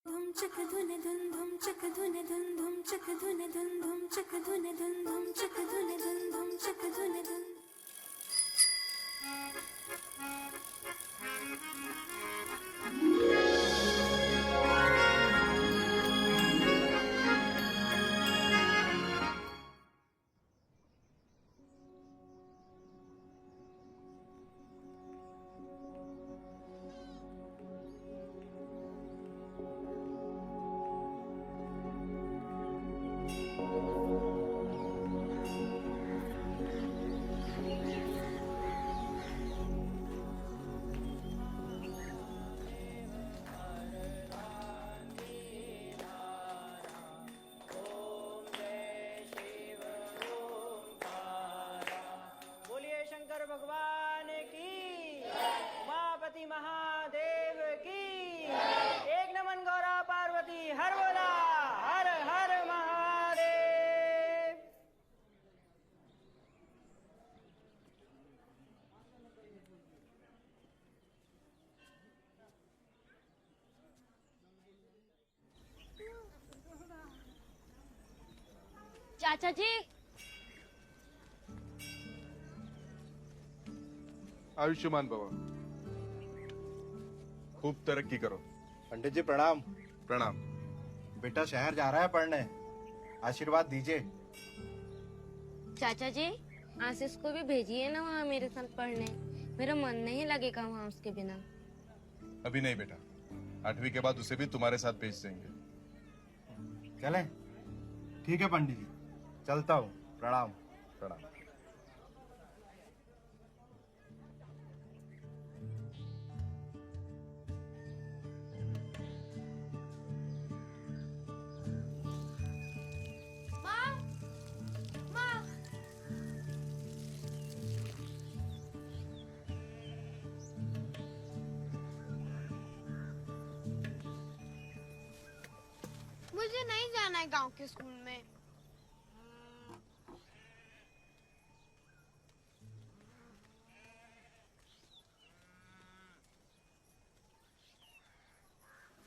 धुम चक धुन धुन धुम चक धुन धुन धुम चक धुन धुन धुम चक धुन धुन धुम चक धुन धुन धुम चक धुन धुन। शंकर भगवान की, उमापति महादेव की, एक नमन गौरा पार्वती हर बोला, हर हर महादेव। चाचा जी, आयुष्मान भवा, खूब तरक्की करो। पंडित जी प्रणाम। प्रणाम। बेटा शहर जा रहा है पढ़ने, आशीर्वाद दीजिए। चाचा जी आशीष को भी भेजिए ना वहाँ मेरे साथ पढ़ने, मेरा मन नहीं लगेगा वहाँ उसके बिना। अभी नहीं बेटा, 8वीं के बाद उसे भी तुम्हारे साथ भेज देंगे। चलें? ठीक है पंडित जी, चलता हूँ। प्रणाम। प्रणाम। मुझे नहीं जाना है गांव के स्कूल में।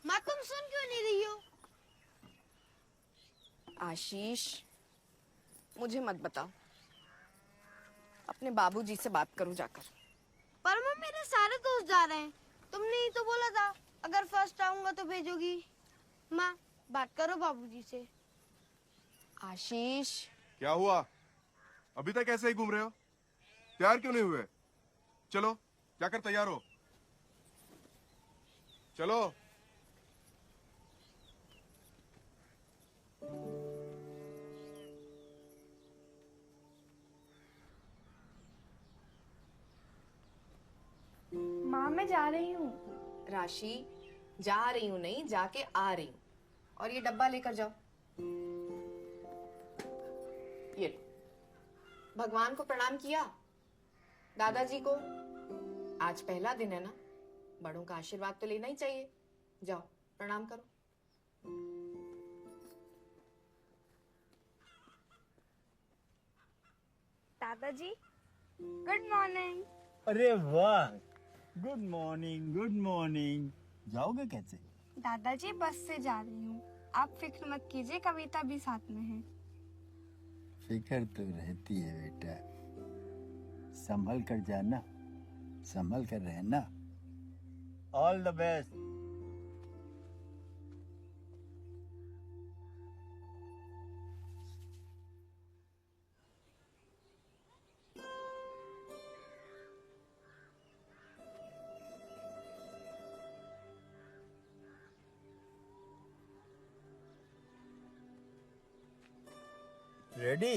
माँ तुम सुन क्यों नहीं रही हो? आशीष, मुझे मत बताओ, अपने बाबूजी से बात करो जाकर। पर माँ मेरे सारे दोस्त जा रहे हैं, तुमने ही तो बोला था अगर फर्स्ट आऊंगा तो भेजोगी। माँ बात करो बाबूजी से। आशीष, क्या हुआ? अभी तक ऐसे ही घूम रहे हो? तैयार क्यों नहीं हुए? चलो जाकर तैयार हो। चलो। माँ मैं जा रही हूँ। राशि, जा रही हूँ नहीं, जाके आ रही हूँ। और ये डब्बा लेकर जाओ। ये लो। भगवान को प्रणाम किया, दादाजी को। आज पहला दिन है ना, बड़ों का आशीर्वाद तो लेना ही चाहिए। जाओ प्रणाम करो। दादाजी गुड मॉर्निंग। अरे वाह, गुड मॉर्निंग, गुड मॉर्निंग। जाओगे कैसे? दादाजी बस से जा रही हूँ, आप फिक्र मत कीजिए, कविता भी साथ में है। फिक्र तो रहती है बेटा, संभल कर जाना, संभल कर रहना। All the best. रेडी?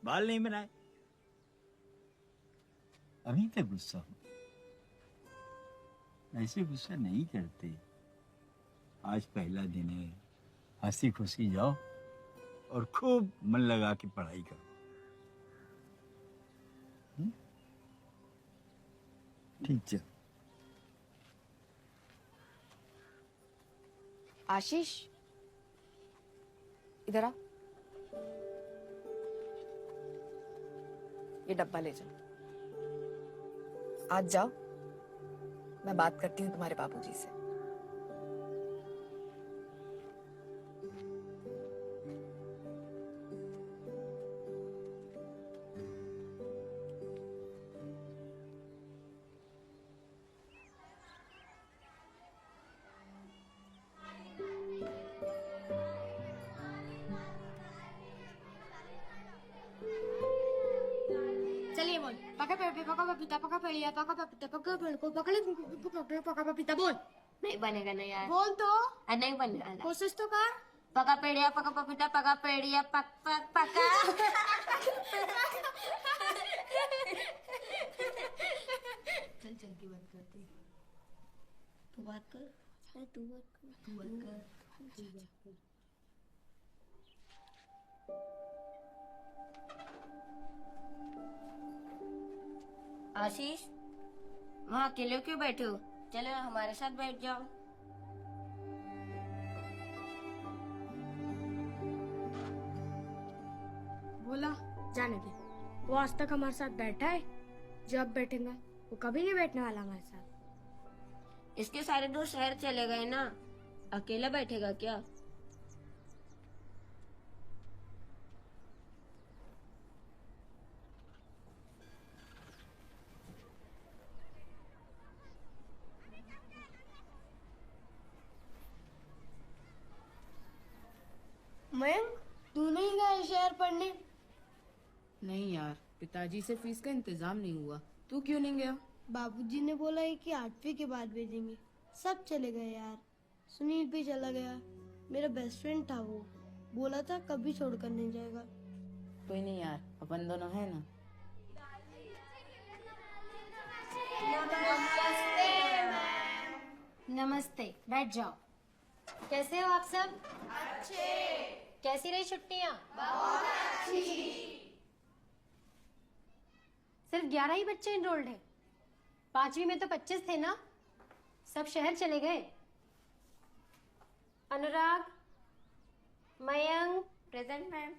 बाल नहीं बनाए? अभी तक गुस्सा हो? ऐसे गुस्सा नहीं करते। आज पहला दिन है, हंसी खुशी जाओ और खूब मन लगा के पढ़ाई करो। ठीक चल। आशीष, इधर आओ। ये डब्बा ले जाओ। आज जाओ, मैं बात करती हूँ तुम्हारे बाबूजी से। पका पेड़ पका पपीता पका पेड़िया पका पपीता पका पेड़ को पकड़े पका पपीता बोल। नहीं बनेगा ना यार। बोल तो। नहीं बनेगा। कोशिश तो कर। पका पेड़िया पका पपीता पका पेड़िया पक पक पका। चल चल की बात करते हैं। तू बात कर। अरे तू बात कर। तू बात कर। तू बात कर। आशीष, वहाँ अकेले क्यों बैठे हो? चलो हमारे साथ बैठ जाओ। बोला जाने दे। वो आज तक हमारे साथ बैठा है, जब बैठेगा वो कभी नहीं बैठने वाला हमारे साथ। इसके सारे दोस्त शहर चले गए ना, अकेला बैठेगा क्या? मयंक, तू नहीं गया शहर पढ़ने? नहीं यार, पिताजी से फीस का इंतजाम नहीं हुआ। तू क्यों नहीं गया? बाबूजी ने बोला है कि 8वीं के बाद भेजेंगे। सब चले गए यार। सुनील भी चला गया, मेरा बेस्ट फ्रेंड था वो। बोला था कभी छोड़कर नहीं जाएगा। कोई नहीं यार, अपन दोनों है ना। नमस्ते, बैठ जाओ। कैसे हो आप सब? अच्छे। कैसी रही छुट्टियाँ? बहुत अच्छी। सिर्फ 11 ही बच्चे इनरोल्ड हैं। 5वीं में तो 25 थे ना? सब शहर चले गए। अनुराग, Mayank, present ma'am.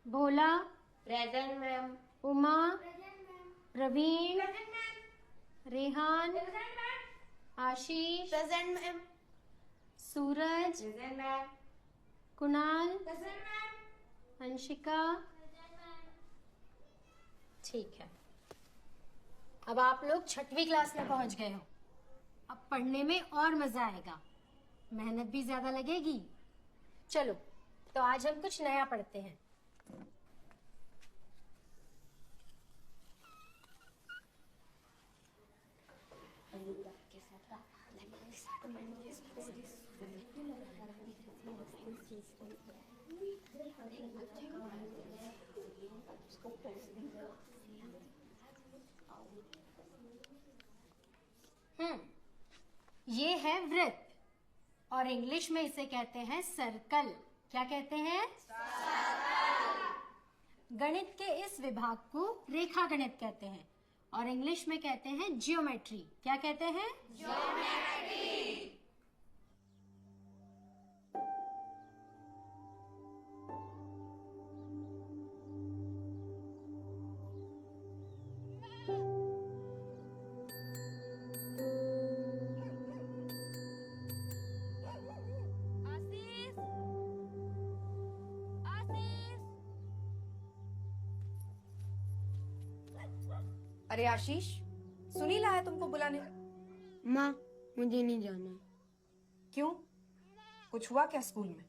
Bhola, present ma'am. Uma, Praveen, Rehan, आशीष, प्रेजेंट मैम। सूरज, प्रेजेंट मैम। कुणाल, अंशिका। ठीक है, अब आप लोग 6वीं क्लास में पहुंच गए हो। अब पढ़ने में और मजा आएगा, मेहनत भी ज्यादा लगेगी। चलो, तो आज हम कुछ नया पढ़ते हैं। ये है वृत्त और इंग्लिश में इसे कहते हैं सर्कल। क्या कहते हैं? सर्कल। गणित के इस विभाग को रेखा गणित कहते हैं और इंग्लिश में कहते हैं जियोमेट्री। क्या कहते हैं? जियोमेट्री। अरे आशीष, सुनील आया तुमको बुलाने। माँ, मुझे नहीं जाना है। क्यों? कुछ हुआ क्या स्कूल में?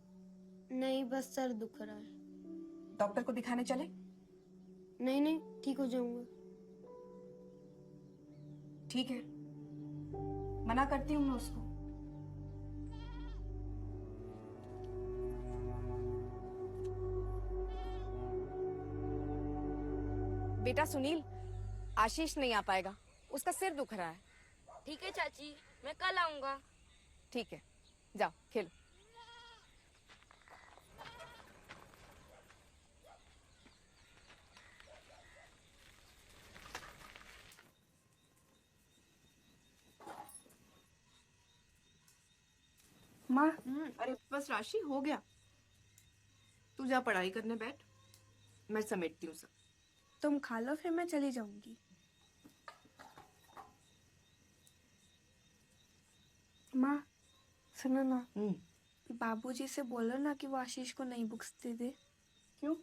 नहीं, बस सर दुख रहा है। डॉक्टर को दिखाने चले? नहीं नहीं, ठीक हो जाऊंगा। ठीक है, मना करती हूँ मैं उसको। बेटा सुनील, आशीष नहीं आ पाएगा, उसका सिर दुख रहा है। ठीक है चाची, मैं कल आऊंगा। ठीक है, जाओ खेलो। माँ, अरे बस राशि हो गया। तू जा पढ़ाई करने बैठ, मैं समेटती हूँ सब। तुम खा लो, फिर मैं चली जाऊंगी। माँ सुनो ना, बाबूजी से बोलो ना कि वो आशीष को नई बुक्स दे दे। क्यों?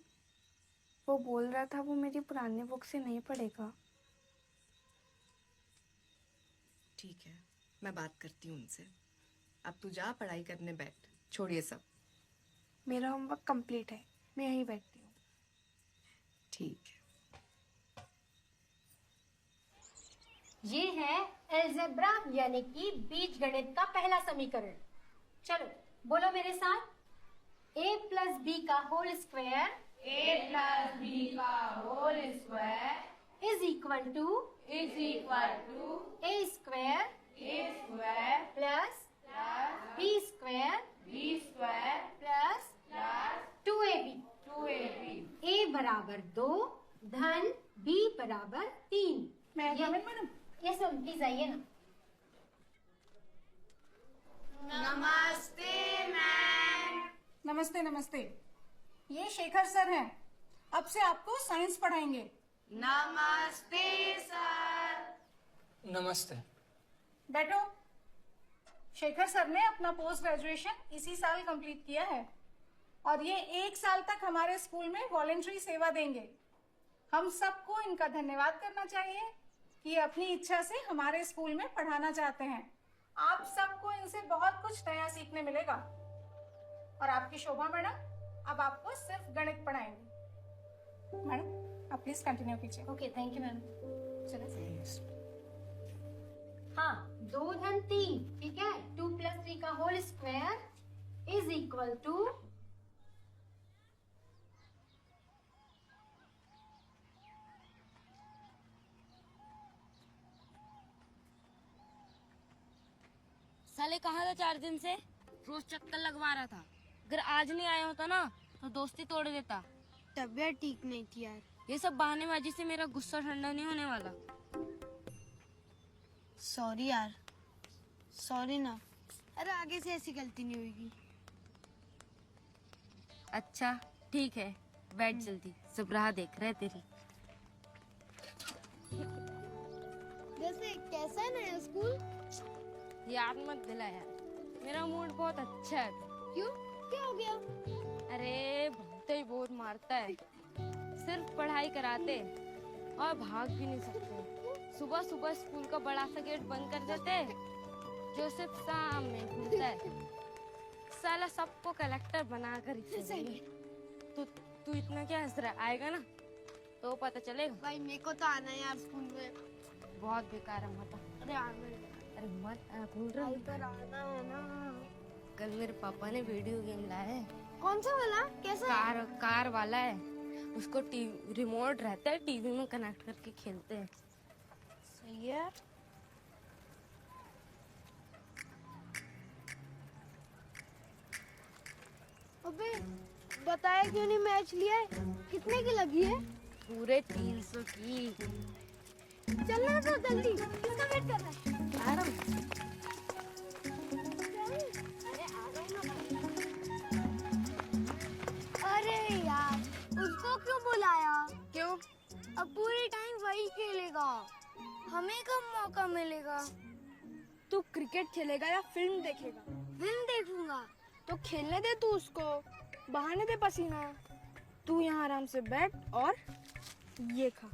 वो बोल रहा था वो मेरी पुरानी बुक से नहीं पढ़ेगा। ठीक है, मैं बात करती हूँ उनसे। अब तू जा पढ़ाई करने बैठ, छोड़िए सब। मेरा होमवर्क कंप्लीट है, मैं यहीं बैठती हूँ। ठीक है। ये है अलजेब्रा यानी कि बीज गणित का पहला समीकरण। चलो बोलो मेरे साथ, a प्लस बी का whole square is equal to a square plus b square plus 2ab। a बराबर 2 धन b बराबर 3। मैडम यस मैम, प्लीज आइए ना। नमस्ते नमस्ते, ये शेखर सर हैं। अब से आपको साइंस पढ़ाएंगे। नमस्ते। बैठो। शेखर सर ने अपना पोस्ट ग्रेजुएशन इसी साल कंप्लीट किया है और ये 1 साल तक हमारे स्कूल में वॉलेंटरी सेवा देंगे। हम सबको इनका धन्यवाद करना चाहिए कि अपनी इच्छा से हमारे स्कूल में पढ़ाना चाहते हैं। आप सबको इनसे बहुत कुछ नया सीखने मिलेगा। और आपकी शोभा मैडम अब आपको सिर्फ गणित पढ़ाएंगे। मैडम आप प्लीज कंटिन्यू कीजिए। Okay, thank you ma'am. चलिए। हाँ, 2 धन 3, ठीक है। 2 प्लस 3 का whole square is equal to साले कहाँ था 4 दिन से? रोज चक्कर लगवा रहा था। अगर आज नहीं आया होता ना तो दोस्ती तोड़ देता। तबीयत ठीक नहीं थी यार। ये सब बहानेबाजी से मेरा गुस्सा ठंडा नहीं होने वाला। सॉरी यार, सॉरी ना। अरे आगे से ऐसी गलती नहीं होगी। अच्छा ठीक है, बैठ जल्दी, सब राह देख रहे तेरी। वैसे कैसा है नया स्कूल? याद मत दिला यार, मेरा मूड बहुत अच्छा है। क्यों, क्या हो गया? अरे भूते ही बहुत मारता है। सिर्फ पढ़ाई कराते और भाग भी नहीं सकते। सुबह सुबह स्कूल का बड़ा सा गेट बंद कर देते जो सिर्फ शाम में खुलता है। साला सबको कलेक्टर बनाकर तू इतना क्या हंस रहा है? आएगा ना तो पता चलेगा। भाई मेरे को तो आना है यार स्कूल में। बहुत बेकार है मत। अरे आना है। अरे मत भूल रहा पर आना है ना। कल मेरे पापा ने वीडियो गेम लाया है। कौन सा वाला? कैसा? कार वाला है। उसको रिमोट रहता है, टीवी में कनेक्ट करके खेलते हैं। सही है। अबे बताया क्यों नहीं मैच लिया है? कितने की लगी है? पूरे 300 की। चलना तो जल्दी, किसका वेट कर रहा है? अरे यार उसको क्यों बुलाया? क्यों? अब पूरी टाइम वही खेलेगा, हमें कब मौका मिलेगा? तू क्रिकेट खेलेगा या फिल्म देखेगा? फिल्म देखूंगा। तो खेलने दे तू उसको, बहाने दे पसीना। तू यहाँ आराम से बैठ और ये खा।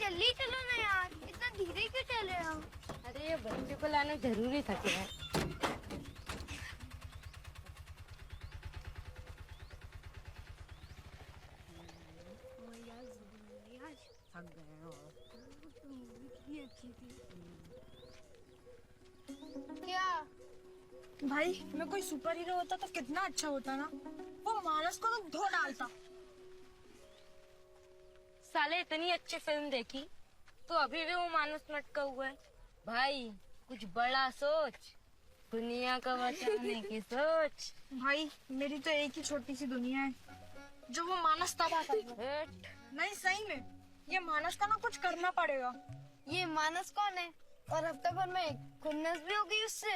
जल्दी चलो ना यार, इतना धीरे क्यों चले हो? अरे ये बच्चे को लाना जरूरी था क्या? क्या भाई मैं कोई सुपर हीरो होता तो कितना अच्छा होता ना, वो मानस को तो धो डालता। साले इतनी अच्छी फिल्म देखी तो अभी भी वो मानस लटका हुआ है। भाई कुछ बड़ा सोच, दुनिया का बचाने की सोच। भाई मेरी तो एक ही छोटी सी दुनिया है जो वो मानस तबाह करेगा। नहीं सही में, ये मानस का ना कुछ करना पड़ेगा। ये मानस कौन है? और हफ्ते भर में खुन्नस भी होगी उससे।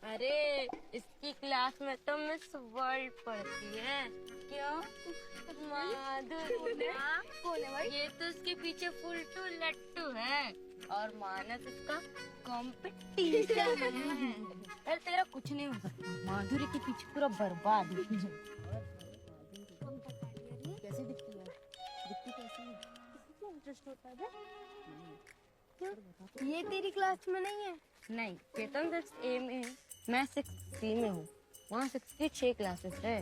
अरे इसकी क्लास में तो मिस वर्ल्ड पढ़ती है। क्यों? माधुरी कौन है भाई? ये तो उसके पीछे फुलटू लट्टू है और मानस उसका कंपटीशन है। अरे तेरा कुछ नहीं हो सकता, माधुरी के पीछे पूरा बर्बाद है। कैसे दिखती है? दिखती कैसी है? किसको इंटरेस्ट होता है? ये तेरी क्लास में नहीं है? नहीं, चेतन 6A में है, मैं 6C में हूँ। वहाँ 6 की 6 क्लासेस है,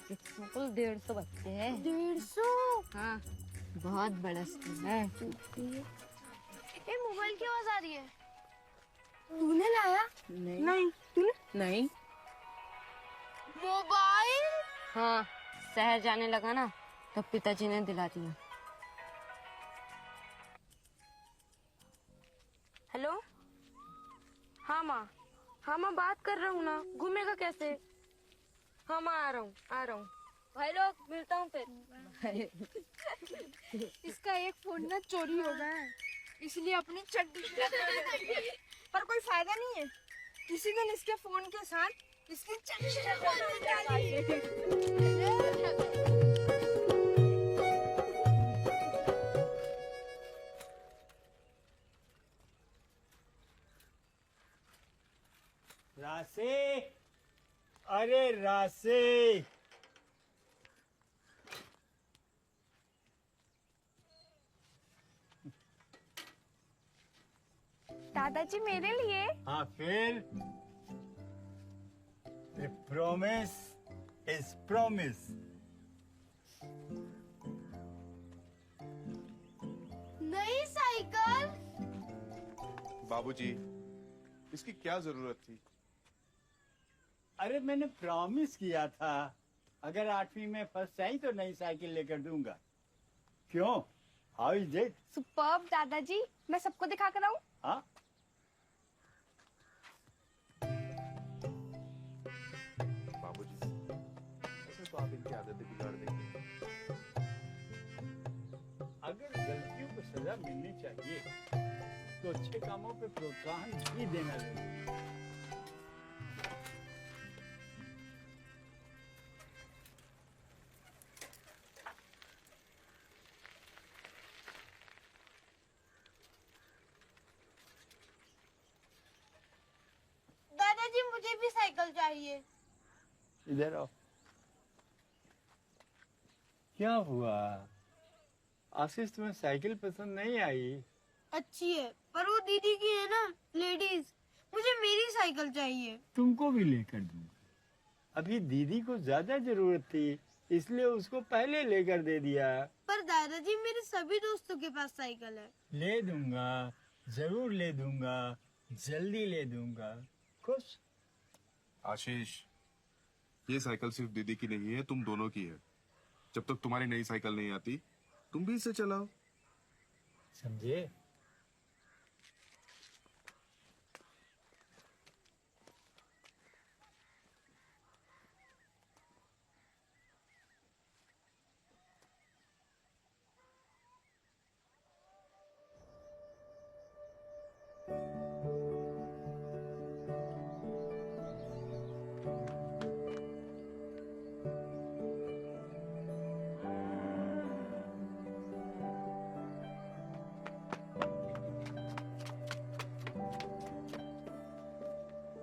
कुल 150 बच्चे हैं। 150? हाँ, बहुत बड़ा स्कूल है। ये मोबाइल की आवाज आ रही है। तूने लाया? नहीं तूने? नहीं। मोबाइल? हाँ, शहर जाने लगा ना तब पिताजी ने दिला दिया। हेलो, हाँ माँ बात कर रहा हूँ ना, घूमेगा कैसे? हाँ माँ आ रहा हूँ। भाई लोग मिलता हूँ फिर। इसका एक फोन ना चोरी हो गया है, इसलिए अपनी चड्डी पर कोई फायदा नहीं है। किसी दिन इसके फोन के साथ इसकी रासे, अरे रासे, दादाजी मेरे लिए? हाँ फिर, प्रॉमिस इज प्रॉमिस। नई साइकिल? बाबूजी, इसकी क्या जरूरत थी? अरे मैंने प्रॉमिस किया था, अगर 8वीं में फर्स्ट आई तो नई साइकिल लेकर दूंगा। क्यों? How is it? सुपर्ब दादाजी, मैं सबको दिखा कर आऊं? हाँ, बाबूजी, ऐसे तो आप इनकी आदतें बिगाड़ देंगे। अगर गलतियों को सजा मिलनी चाहिए तो अच्छे कामों पे प्रोत्साहन भी देना जरूरी। दादाजी मुझे भी साइकिल चाहिए। इधर आओ। क्या हुआ आशीष, तुम्हें साइकिल पसंद नहीं आई? अच्छी है पर वो दीदी की है ना, लेडीज। मुझे मेरी साइकिल चाहिए। तुमको भी लेकर दूंगा। अभी दीदी को ज्यादा जरूरत थी इसलिए उसको पहले लेकर दे दिया। पर दादाजी मेरे सभी दोस्तों के पास साइकिल है। ले दूंगा, जरूर ले दूंगा, जल्दी ले दूंगा। खुश? आशीष, ये साइकिल सिर्फ दीदी की नहीं है, तुम दोनों की है। जब तक तुम्हारी नई साइकिल नहीं आती तुम भी इसे चलाओ। समझे?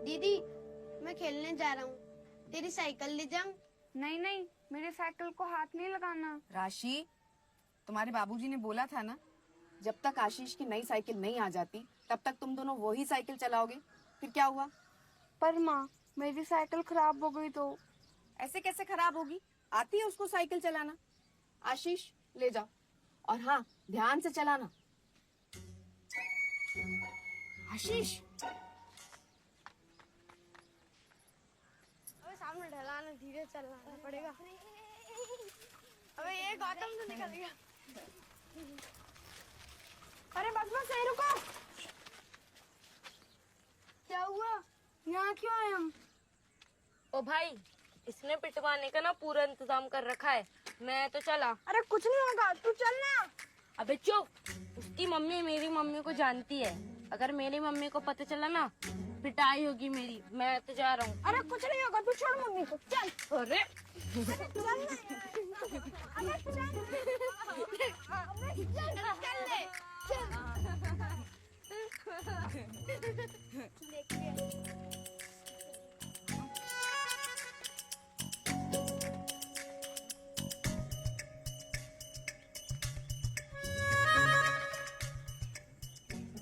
दीदी, मैं खेलने जा रहा हूँ, तेरी साइकिल ले जाऊं? नहीं नहीं, मेरे साइकिल को हाथ नहीं लगाना। राशि, तुम्हारे बाबूजी ने बोला था ना जब तक आशीष की नई साइकिल नहीं आ जाती तब तक तुम दोनों वही साइकिल चलाओगे। फिर क्या हुआ? पर माँ मेरी साइकिल खराब हो गई तो? ऐसे कैसे खराब होगी? आती है उसको साइकिल चलाना। आशीष ले जाओ, और हाँ ध्यान से चलाना। आशीष अबे सामने ढलान है, धीरे चलना पड़ेगा। अबे ये गौतम से निकल गया। अरे बस बस यहीं रुको। क्या हुआ? यहाँ क्यों आए हम? ओ भाई, इसने पिटवाने का ना पूरा इंतजाम कर रखा है। मैं तो चला। अरे कुछ नहीं होगा, तू चलना। अबे चुप, उसकी मम्मी मेरी मम्मी को जानती है। अगर मेरी मम्मी को पता चला ना पिटाई होगी मेरी। मैं तो जा रहा हूँ। अरे कुछ नहीं होगा, तू छोड़ मम्मी को, चल। अरे चल ना यार। अबे चल। अबे चल ले।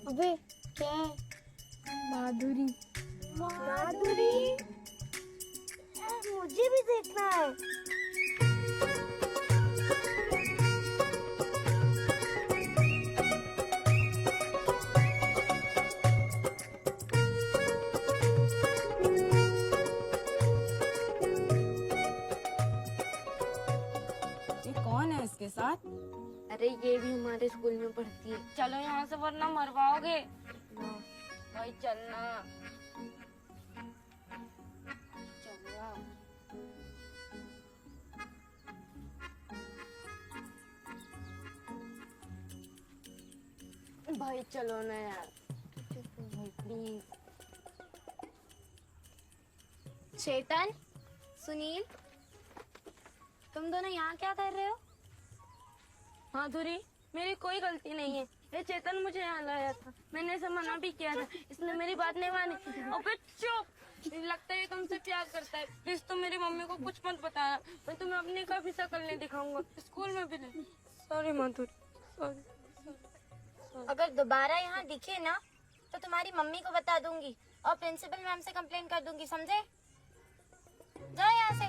अबे क्या है? माधुरी। माधुरी? मुझे भी देखना है। ये कौन है इसके साथ? अरे ये भी हमारे स्कूल में पढ़ती है। चलो यहाँ से वरना मरवाओगे। भाई चलना। चलो भाई चलो ना यार, प्लीज। चेतन, सुनील, तुम दोनों यहाँ क्या कर रहे हो? माधुरी, मेरी कोई गलती नहीं है। ये चेतन मुझे यहाँ लाया था। मैंने इसे मना भी किया था, इसने मेरी बात नहीं मानी। और फिर चुप। लगता है तुमसे प्यार करता है। प्लीज तुम मेरी मम्मी को कुछ मत बताना। मैं तुम्हें अपनी कभी शक्ल नहीं दिखाऊंगा, स्कूल में भी नहीं। सॉरी माधुरी, सॉरी। अगर दोबारा यहाँ दिखे ना तो तुम्हारी मम्मी को बता दूंगी और प्रिंसिपल मैम से कंप्लेन कर दूंगी, समझे? जाओ यहाँ से।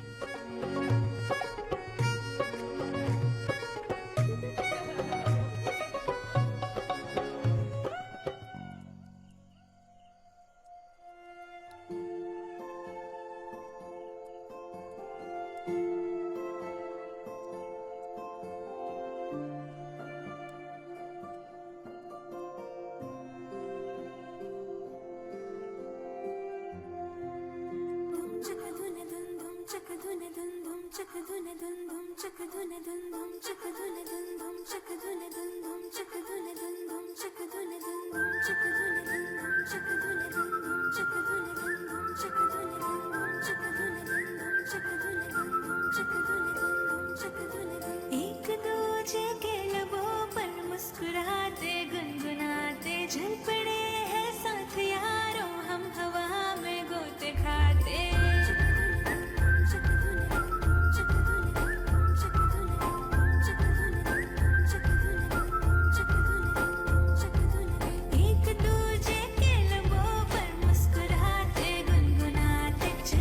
एक दूजे के लबों पर मुस्कुराते गुनगुनाते चल पड़े हैं साथ यारों, हम हवा में गोते खाते। एक दूजे के लबों पर मुस्कुराते गुनगुनाते चल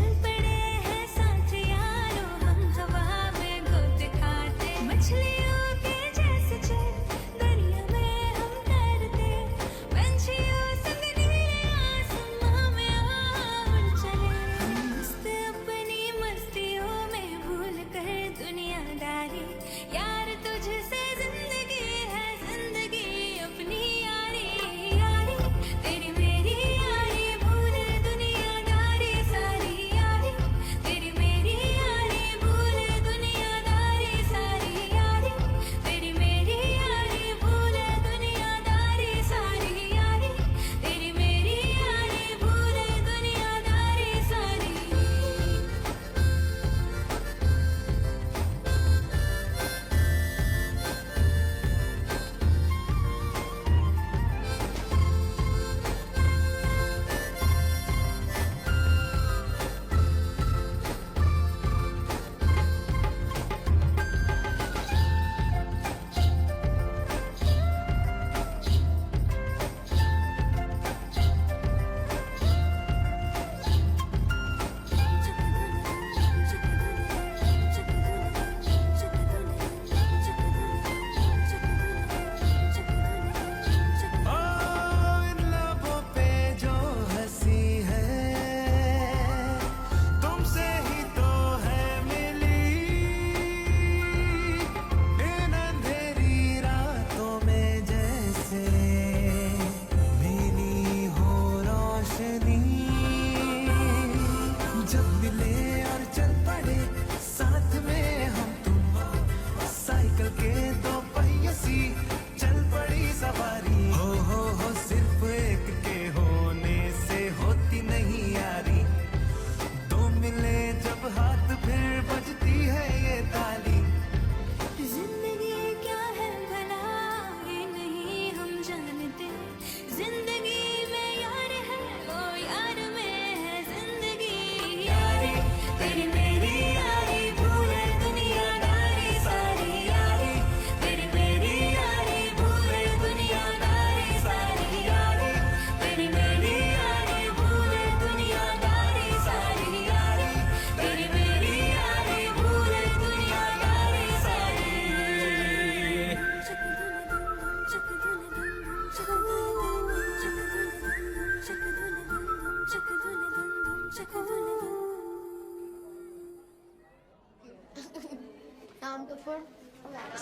काम तो फिर।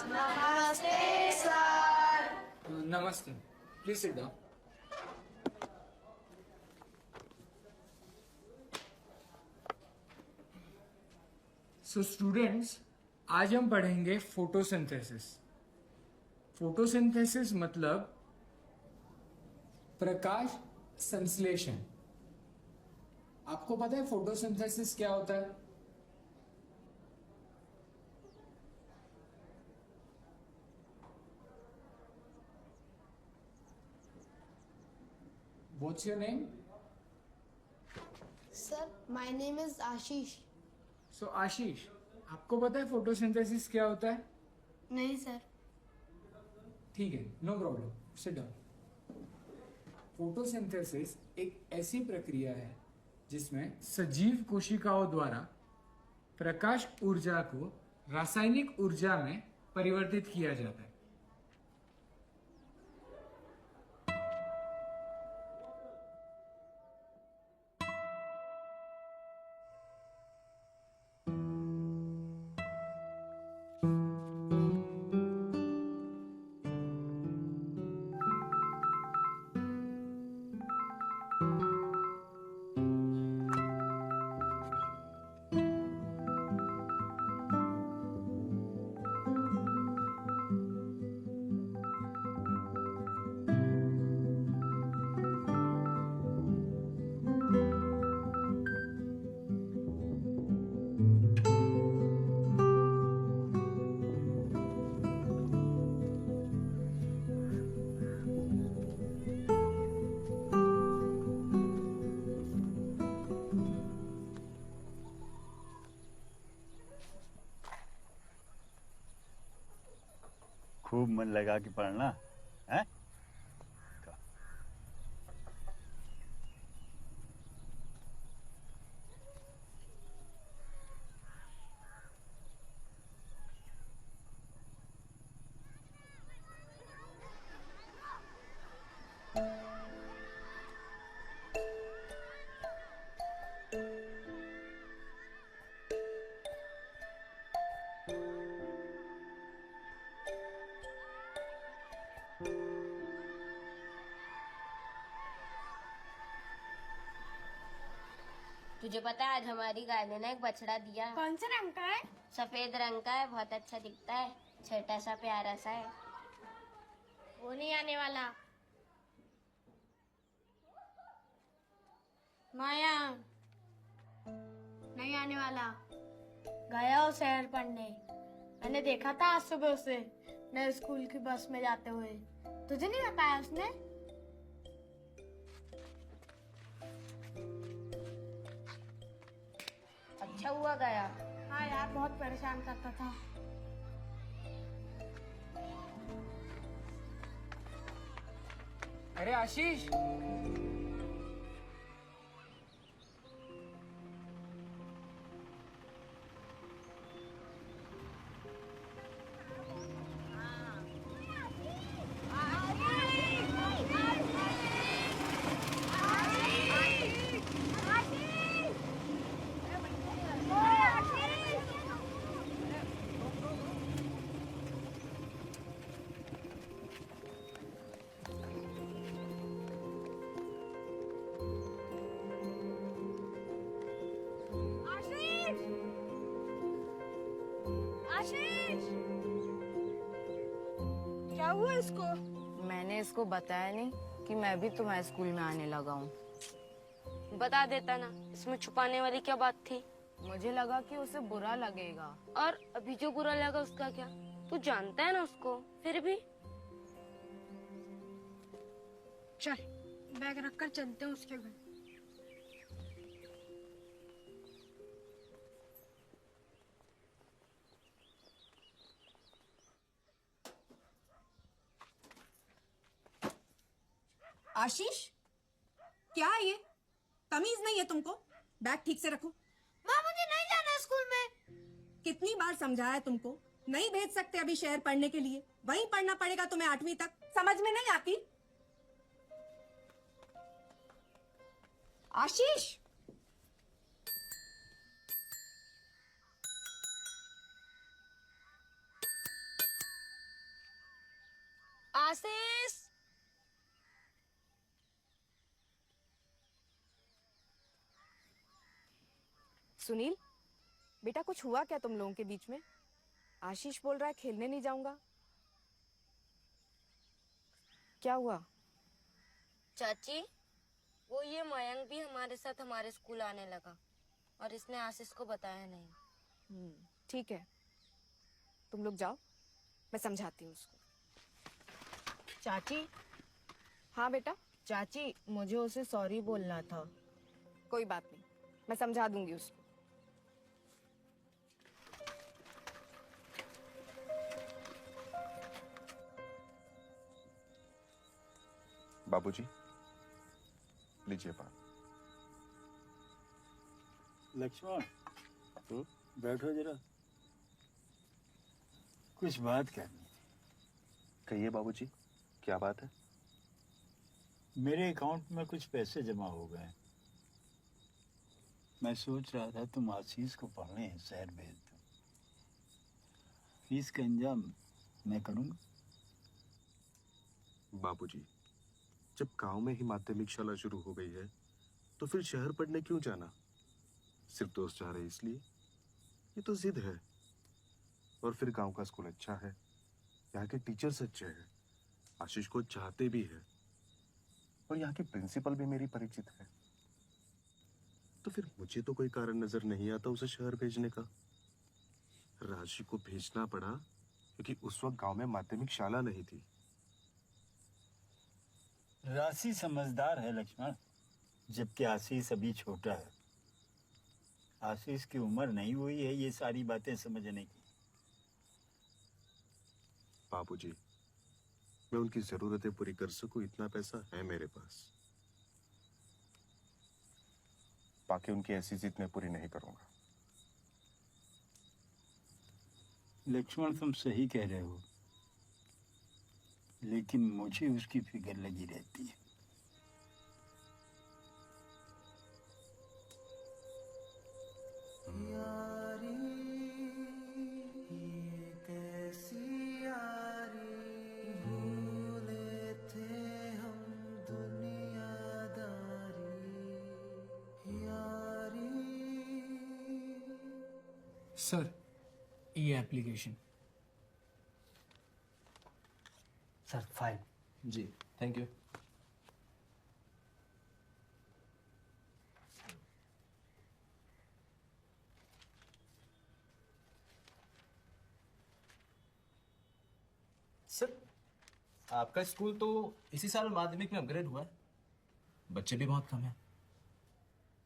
नमस्ते सर। नमस्ते, please sit down. So students, आज हम पढ़ेंगे फोटोसिंथेसिस। फोटोसिंथेसिस मतलब प्रकाश संश्लेषण। आपको पता है फोटोसिंथेसिस क्या होता है? What's your name? Sir my name is Ashish. So आशीष, आपको पता है फोटोसिंथेसिस क्या होता है? नहीं सर। ठीक है, no problem, sit down. Photosynthesis एक ऐसी प्रक्रिया है जिसमें सजीव कोशिकाओं द्वारा प्रकाश ऊर्जा को रासायनिक ऊर्जा में परिवर्तित किया जाता है। खूब मन लगा के पढ़ना है। तुझे पता है आज हमारी गाय ने ना एक बछड़ा दिया। कौन से रंग का है? सफेद रंग का है, बहुत अच्छा दिखता है, छोटा सा प्यारा सा है। वो नहीं आने वाला। माया नहीं आने वाला, गया हो शहर पढ़ने। मैंने देखा था आज सुबह उसे नए स्कूल की बस में जाते हुए। तुझे नहीं बताया उसने? अच्छा हुआ गया। हाँ यार, बहुत परेशान करता था। अरे आशीष, क्या हुआ इसको? मैंने इसको बताया नहीं कि मैं भी तुम्हारे स्कूल में आने लगा हूँ। बता देता ना, इसमें छुपाने वाली क्या बात थी? मुझे लगा कि उसे बुरा लगेगा। और अभी जो बुरा लगा उसका क्या? तू जानता है ना उसको, फिर भी। चल बैग रखकर चलते हैं उसके घर। आशीष, क्या है ये? तमीज नहीं है तुमको? बैग ठीक से रखो। माँ मुझे नहीं जाना स्कूल में। कितनी बार समझाया तुमको, नहीं भेज सकते अभी शहर पढ़ने के लिए। वहीं पढ़ना पड़ेगा तुम्हें 8वीं तक। समझ में नहीं आती? आशीष, आशीष। सुनील, बेटा कुछ हुआ क्या तुम लोगों के बीच में? आशीष बोल रहा है खेलने नहीं जाऊंगा। क्या हुआ? चाची, वो ये मयंक भी हमारे साथ हमारे स्कूल आने लगा और इसने आशीष को बताया नहीं। ठीक है, तुम लोग जाओ, मैं समझाती हूँ उसको। चाची, हाँ बेटा। चाची मुझे उसे सॉरी बोलना था। कोई बात नहीं, मैं समझा दूंगी उसको। बाबूजी, लीजिए बात। लक्ष्मण, बैठो जरा, कुछ बात करनी थी। कहिए बाबूजी, क्या बात है? मेरे अकाउंट में कुछ पैसे जमा हो गए। मैं सोच रहा था तुम आशीष को पढ़ने शहर भेज दो। फीस का इंतजाम मैं करूंगा। बाबूजी, जब गांव में ही माध्यमिक शाला शुरू हो गई है तो फिर शहर पढ़ने क्यों जाना? सिर्फ दोस्त जा रहे इसलिए? ये तो जिद है। और फिर गांव का स्कूल अच्छा है, यहाँ के टीचर्स अच्छे हैं, आशीष को चाहते भी है, और यहाँ की प्रिंसिपल भी मेरी परिचित है। तो फिर मुझे तो कोई कारण नजर नहीं आता उसे शहर भेजने का। राशि को भेजना पड़ा क्योंकि उस वक्त गांव में माध्यमिक शाला नहीं थी। राशि समझदार है लक्ष्मण, जबकि आशीष अभी छोटा है। आशीष की उम्र नहीं हुई है ये सारी बातें समझने की। बाबूजी, मैं उनकी जरूरतें पूरी कर सकूं इतना पैसा है मेरे पास। बाकी उनकी ऐसी जिद मैं पूरी नहीं करूंगा। लक्ष्मण, तुम सही कह रहे हो, लेकिन मुझे उसकी फिक्र लगी रहती है। सर, ये एप्लीकेशन। Sir file. जी, थैंक यू। सर, आपका स्कूल तो इसी साल माध्यमिक में अपग्रेड हुआ है। बच्चे भी बहुत कम हैं।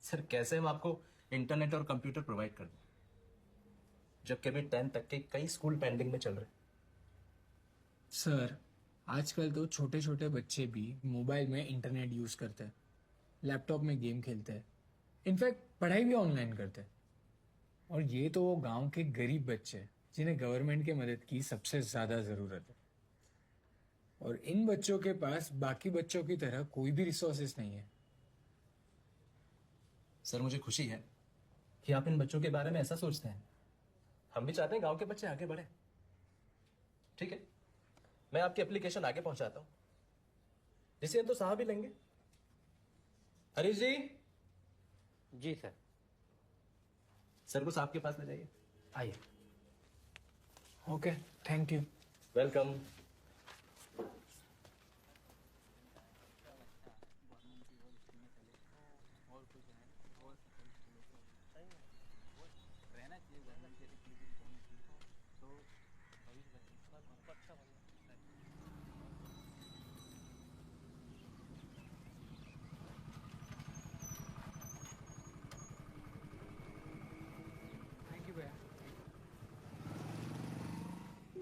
सर, कैसे हम आपको इंटरनेट और कंप्यूटर प्रोवाइड कर दें, जबकि अभी 10 तक के कई स्कूल पेंडिंग में चल रहे हैं। सर, आजकल तो छोटे छोटे बच्चे भी मोबाइल में इंटरनेट यूज करते हैं, लैपटॉप में गेम खेलते हैं, इनफैक्ट पढ़ाई भी ऑनलाइन करते हैं। और ये तो वो गांव के गरीब बच्चे हैं जिन्हें गवर्नमेंट की मदद की सबसे ज्यादा जरूरत है। और इन बच्चों के पास बाकी बच्चों की तरह कोई भी रिसोर्सेस नहीं है। सर, मुझे खुशी है कि आप इन बच्चों के बारे में ऐसा सोचते हैं। हम भी चाहते हैं गांव के बच्चे आगे बढ़े। ठीक है, मैं आपकी एप्लीकेशन आगे पहुंचाता हूं, जिसे तो साहब ही लेंगे। हरीश जी। जी सर। सर को साहब के पास ले जाइए। आइए। Okay, thank you. वेलकम।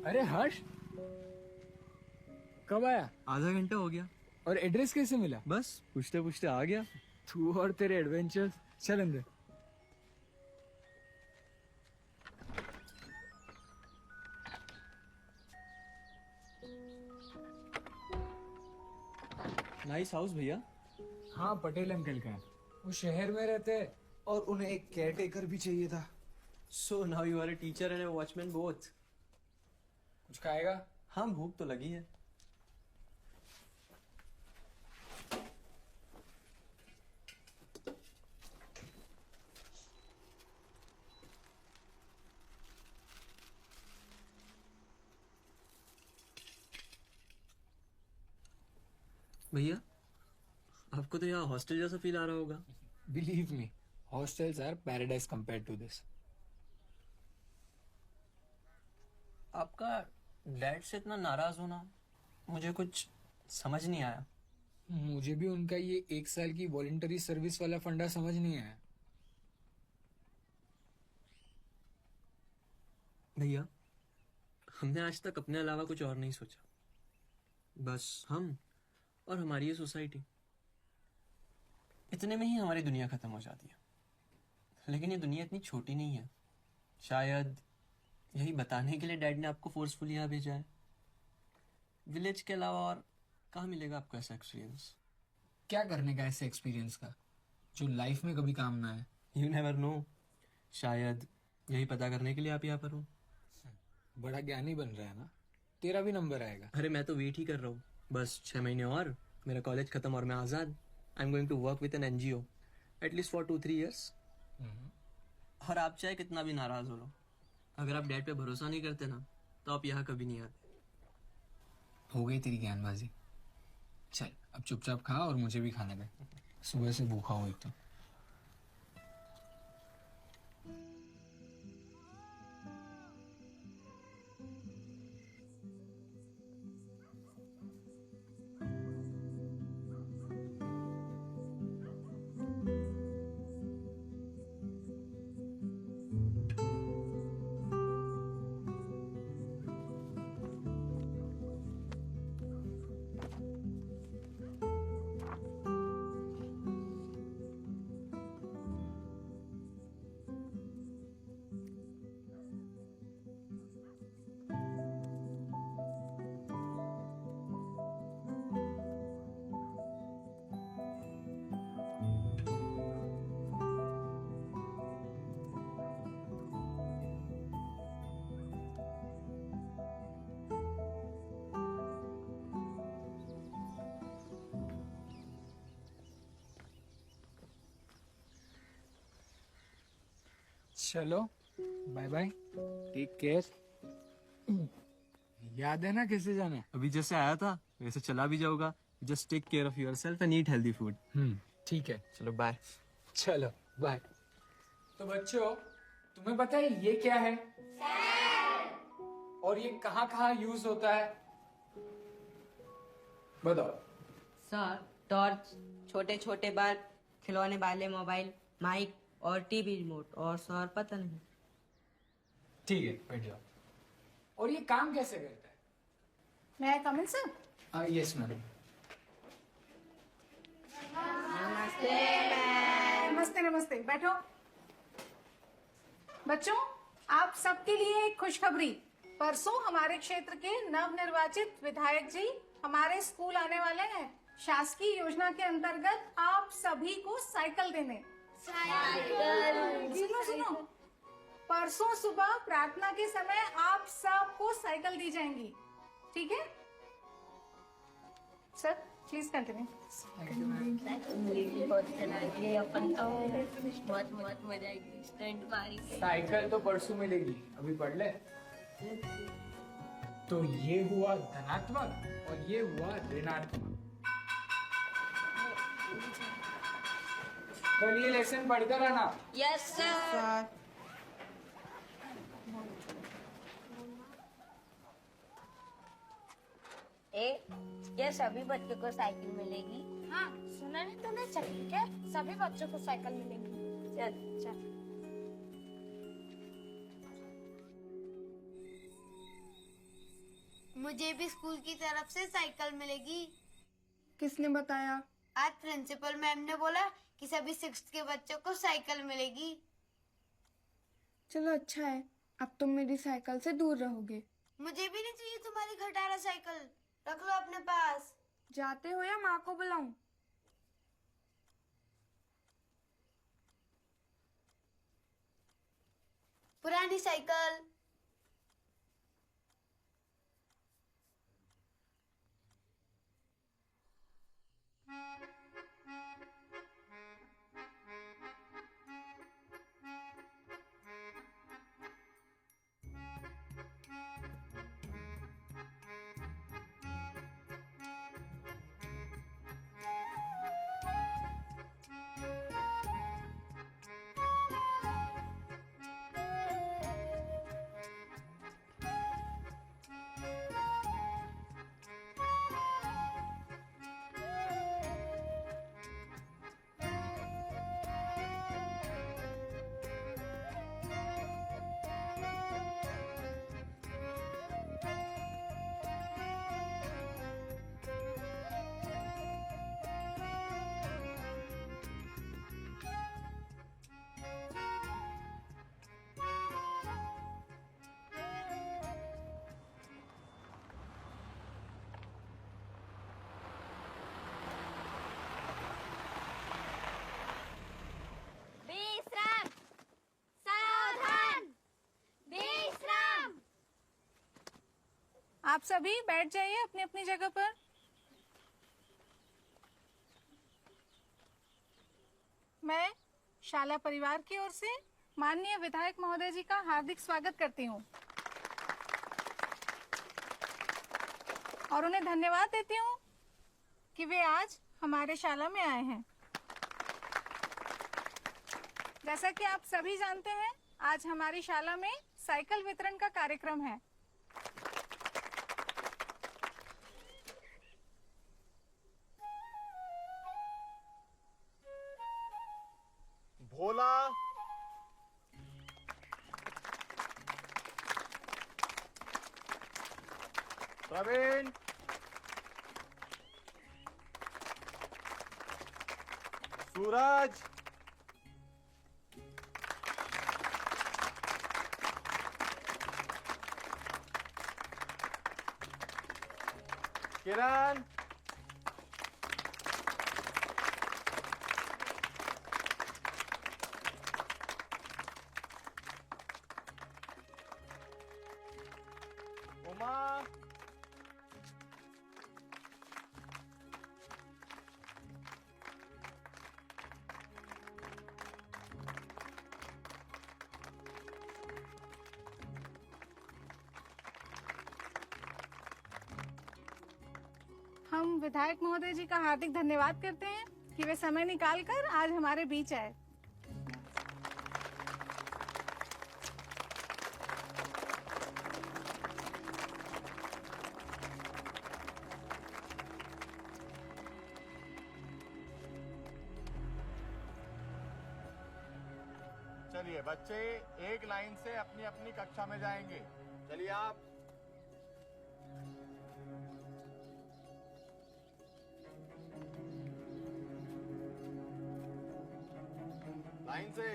अरे हर्ष, कब आया? आधा घंटा हो गया। और एड्रेस कैसे मिला? बस पूछते पूछते आ गया। तू और तेरे एडवेंचर्स। चल अंदर। नाइस हाउस भैया। हाँ, पटेल अंकल का है। वो शहर में रहते हैं और उन्हें एक केयरटेकर भी चाहिए था। So now you are a teacher and a watchman both. कुछ खाएगा? हाँ, भूख तो लगी है। भैया आपको तो यहाँ हॉस्टल जैसा फील आ रहा होगा। Believe me, hostels are paradise compare to this. आपका डैड से इतना नाराज होना मुझे कुछ समझ नहीं आया। मुझे भी उनका ये 1 साल की वॉलंटरी सर्विस वाला फंडा समझ नहीं आया। भैया हमने आज तक अपने अलावा कुछ और नहीं सोचा, बस हम और हमारी ये सोसाइटी, इतने में ही हमारी दुनिया खत्म हो जाती है। लेकिन ये दुनिया इतनी छोटी नहीं है। शायद यही बताने के लिए डैड ने आपको फोर्सफुली यहाँ भेजा है। विलेज के अलावा और कहाँ मिलेगा आपको ऐसा एक्सपीरियंस? क्या करने का ऐसे एक्सपीरियंस का जो लाइफ में कभी काम ना आए? यू नेवर नो, शायद यही पता करने के लिए आप यहाँ पर हो। बड़ा ज्ञानी बन रहा है ना, तेरा भी नंबर आएगा। अरे मैं तो वेट ही कर रहा हूँ, बस 6 महीने और मेरा कॉलेज खत्म और मैं आज़ाद। I am going to work with an NGO at least for 2-3 years। और आप चाहे कितना भी नाराज हो लो, अगर आप डैड पे भरोसा नहीं करते ना तो आप यहाँ कभी नहीं आते। हो गई तेरी ज्ञानबाजी, चल अब चुपचाप खा और मुझे भी खाने दे, सुबह से भूखा हूँ एक तो। चलो बाय बाय, टेक केयर। याद है ना कैसे जाना है? अभी जैसे आया था वैसे चला भी जाऊंगा। Just take care of yourself and eat healthy food. ठीक है, चलो बाय। चलो बाय। तो बच्चों, तुम्हें पता है ये क्या है? और ये कहाँ कहाँ यूज होता है बताओ। सर, टॉर्च, छोटे छोटे बल्ब, खिलौने वाले मोबाइल, माइक और टीवी रिमोट, और सर पता नहीं। ठीक है, बैठ जाओ। और ये काम कैसे करता है? मैं कम इन सर? Yes madam. नमस्ते नमस्ते, बैठो। बच्चों, आप सबके लिए एक खुशखबरी। परसों हमारे क्षेत्र के नवनिर्वाचित विधायक जी हमारे स्कूल आने वाले हैं। शासकीय योजना के अंतर्गत आप सभी को साइकिल देने। सुनो सुनो, परसों सुबह प्रार्थना के समय आप सबको साइकिल दी जाएंगी, ठीक है? Sir please continue. बहुत बहुत मजा आएगी, स्टंट मारेंगे। साइकिल तो परसों मिलेगी, अभी पढ़ ले। तो ये हुआ धनात्मक और ये हुआ ऋणात्मक। कल ये लेसन पढ़कर आना। Yes sir. ये सभी बच्चों को साइकिल मिलेगी? हाँ, सुना नहीं तूने? चल ठीक है, सभी बच्चों को साइकिल मिलेगी। चल चल। मुझे भी स्कूल की तरफ से साइकिल मिलेगी। किसने बताया? आज प्रिंसिपल मैम ने बोला कि सभी 6th के बच्चों को साइकिल मिलेगी। चलो अच्छा है, अब तुम मेरी साइकिल से दूर रहोगे। मुझे भी नहीं चाहिए तुम्हारी खटारा साइकिल, रख लो अपने पास। जाते हो या माँ को बुलाऊं? पुरानी साइकिल। आप सभी बैठ जाइए अपनी अपनी जगह पर। मैं शाला परिवार की ओर से माननीय विधायक महोदय जी का हार्दिक स्वागत करती हूँ और उन्हें धन्यवाद देती हूँ कि वे आज हमारे शाला में आए हैं। जैसा कि आप सभी जानते हैं, आज हमारी शाला में साइकिल वितरण का कार्यक्रम है। भोला, प्रवीण, सूरज, किरण, उमा, हम विधायक महोदय जी का हार्दिक धन्यवाद करते हैं कि वे समय निकालकर आज हमारे बीच आए। चलिए बच्चे एक लाइन से अपनी अपनी कक्षा में जाएंगे। चलिए आप। लाइन से।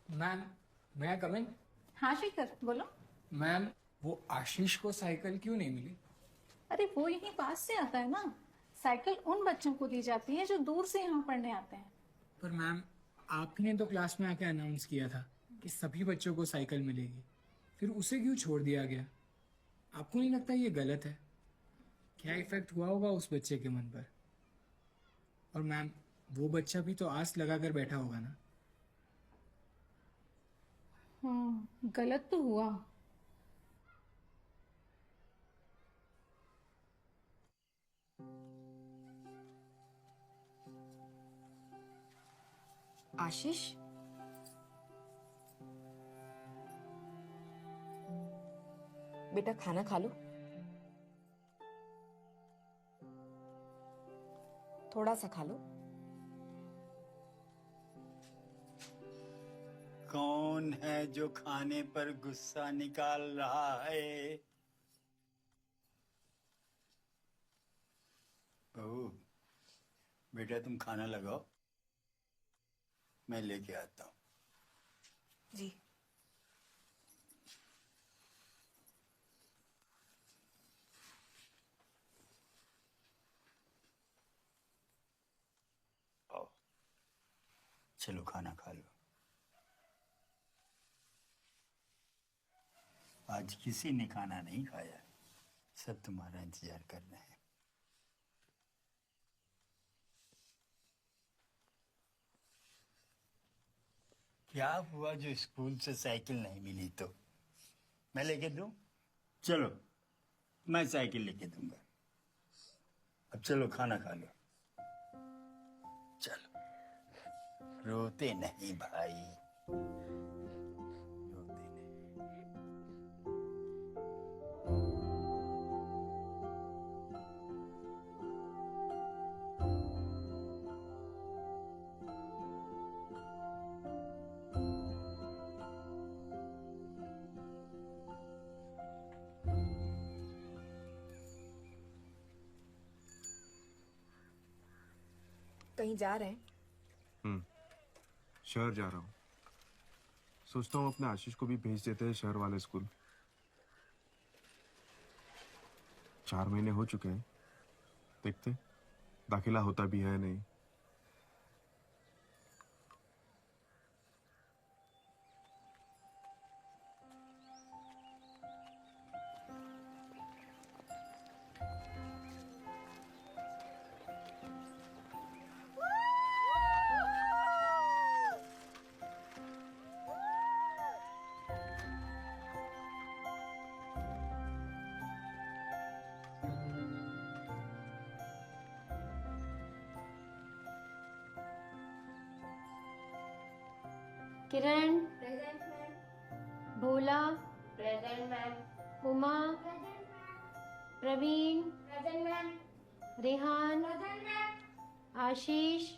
मैम, मैं आई कम इन? हाँ शेखर, बोलो। मैम, वो आशीष को साइकिल क्यों नहीं मिली? अरे वो यहीं पास से आता है ना। साइकिल उन बच्चों को दी जाती है जो दूर से यहाँ पढ़ने आते हैं। पर मैम, आपने तो क्लास में आके अनाउंस किया था कि सभी बच्चों को साइकिल मिलेगी, फिर उसे क्यों छोड़ दिया गया? आपको नहीं लगता ये गलत है? क्या इफेक्ट हुआ होगा उस बच्चे के मन पर? और मैम, वो बच्चा भी तो आस लगा कर बैठा होगा ना। हाँ, गलत तो हुआ। आशीष, बेटा खाना खा लो। थोड़ा सा खा लो। कौन है जो खाने पर गुस्सा निकाल रहा है? बहू, बेटा तुम खाना लगाओ, मैं लेके आता हूँ। जी। आओ, चलो खाना खा लो। आज किसी ने खाना नहीं खाया, सब तुम्हारा इंतजार कर रहे हैं। क्या हुआ जो स्कूल से साइकिल नहीं मिली तो मैं लेके दूं? चलो मैं साइकिल लेके दूंगा। अब चलो खाना खा लो। चलो रोते नहीं भाई, रोते नहीं। कहीं जा रहे हैं? शहर जा रहा हूँ। सोचता हूँ अपने आशीष को भी भेज देते हैं शहर वाले स्कूल। 4 महीने हो चुके हैं, देखते दाखिला होता भी है नहीं। Kiran present ma'am, Bhola present ma'am, Uma Praveen present ma'am, Rehan present ma'am, Ashish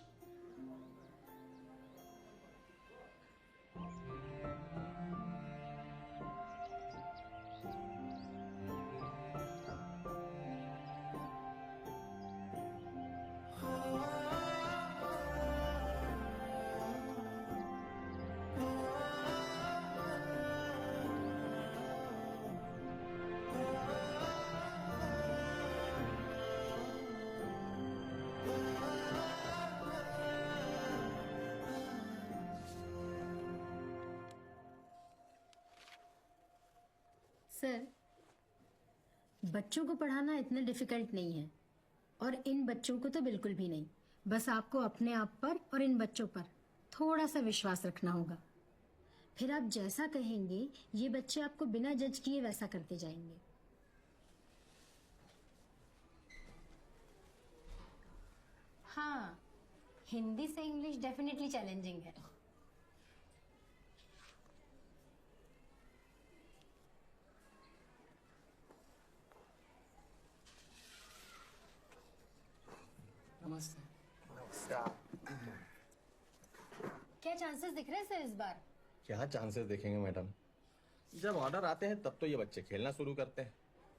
sir, बच्चों को पढ़ाना इतना डिफिकल्ट नहीं है और इन बच्चों को तो बिल्कुल भी नहीं। बस आपको अपने आप पर और इन बच्चों पर थोड़ा सा विश्वास रखना होगा। फिर आप जैसा कहेंगे ये बच्चे आपको बिना जज किए वैसा करते जाएंगे। हाँ, हिंदी से इंग्लिश डेफिनेटली चैलेंजिंग है। नमस्ते। क्या चांसेस दिख रहे हैं सर इस बार? क्या चांसेस देखेंगे मैडम, जब ऑर्डर आते हैं तब तो ये बच्चे खेलना शुरू करते हैं,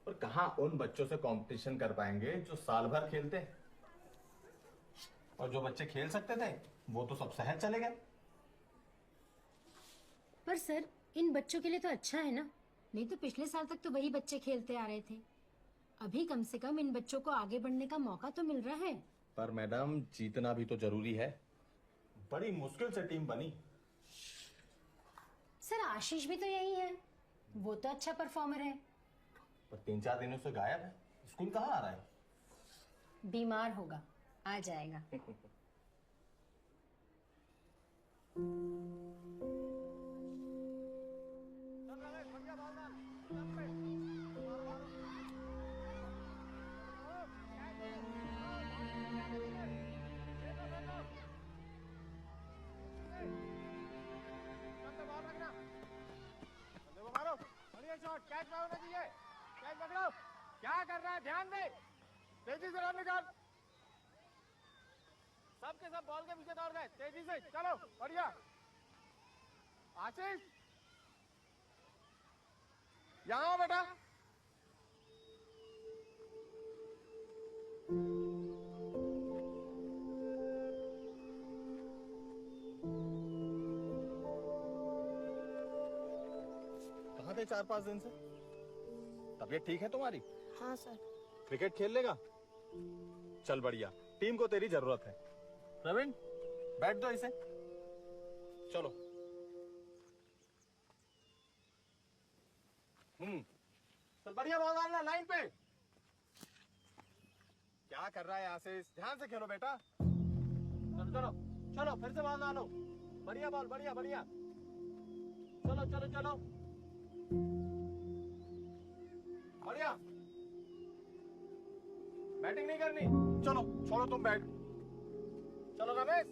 और कहाँ उन बच्चों से कंपटीशन कर पाएंगे जो साल भर खेलते हैं। और जो बच्चे खेल सकते थे वो तो सब शहर चले गए। पर सर इन बच्चों के लिए तो अच्छा है ना, नहीं तो पिछले साल तक तो वही बच्चे खेलते आ रहे थे। अभी कम से कम इन बच्चों को आगे बढ़ने का मौका तो मिल रहा है। पर मैडम जीतना भी तो जरूरी है, बड़ी मुश्किल से टीम बनी। सर आशीष भी तो यही है, वो तो अच्छा परफॉर्मर है। पर 3-4 दिनों से गायब है, स्कूल कहाँ आ रहा है? बीमार होगा, आ जाएगा। क्या कर रहा है? ध्यान दे, तेजी से रन निकाल। सबके सब बॉल के पीछे दौड़ गए, तेजी से चलो, बढ़िया। आशीष यहाँ आओ बेटा। कहाँ थे 4-5 दिन से? तबीयत ठीक है तुम्हारी? हाँ सर। क्रिकेट खेल लेगा? चल बढ़िया, टीम को तेरी जरूरत है। प्रवीण बैठ दो इसे, चलो। चल बढ़िया बॉल डालना लाइन पे। क्या कर रहा है आशीष? ध्यान से खेलो बेटा। चलो चलो चलो, फिर से बॉल डालो। बढ़िया बॉल, बढ़िया बढ़िया। चलो चलो चलो बढ़िया। बैटिंग नहीं करनी, चलो छोड़ो तुम बैट। चलो रमेश,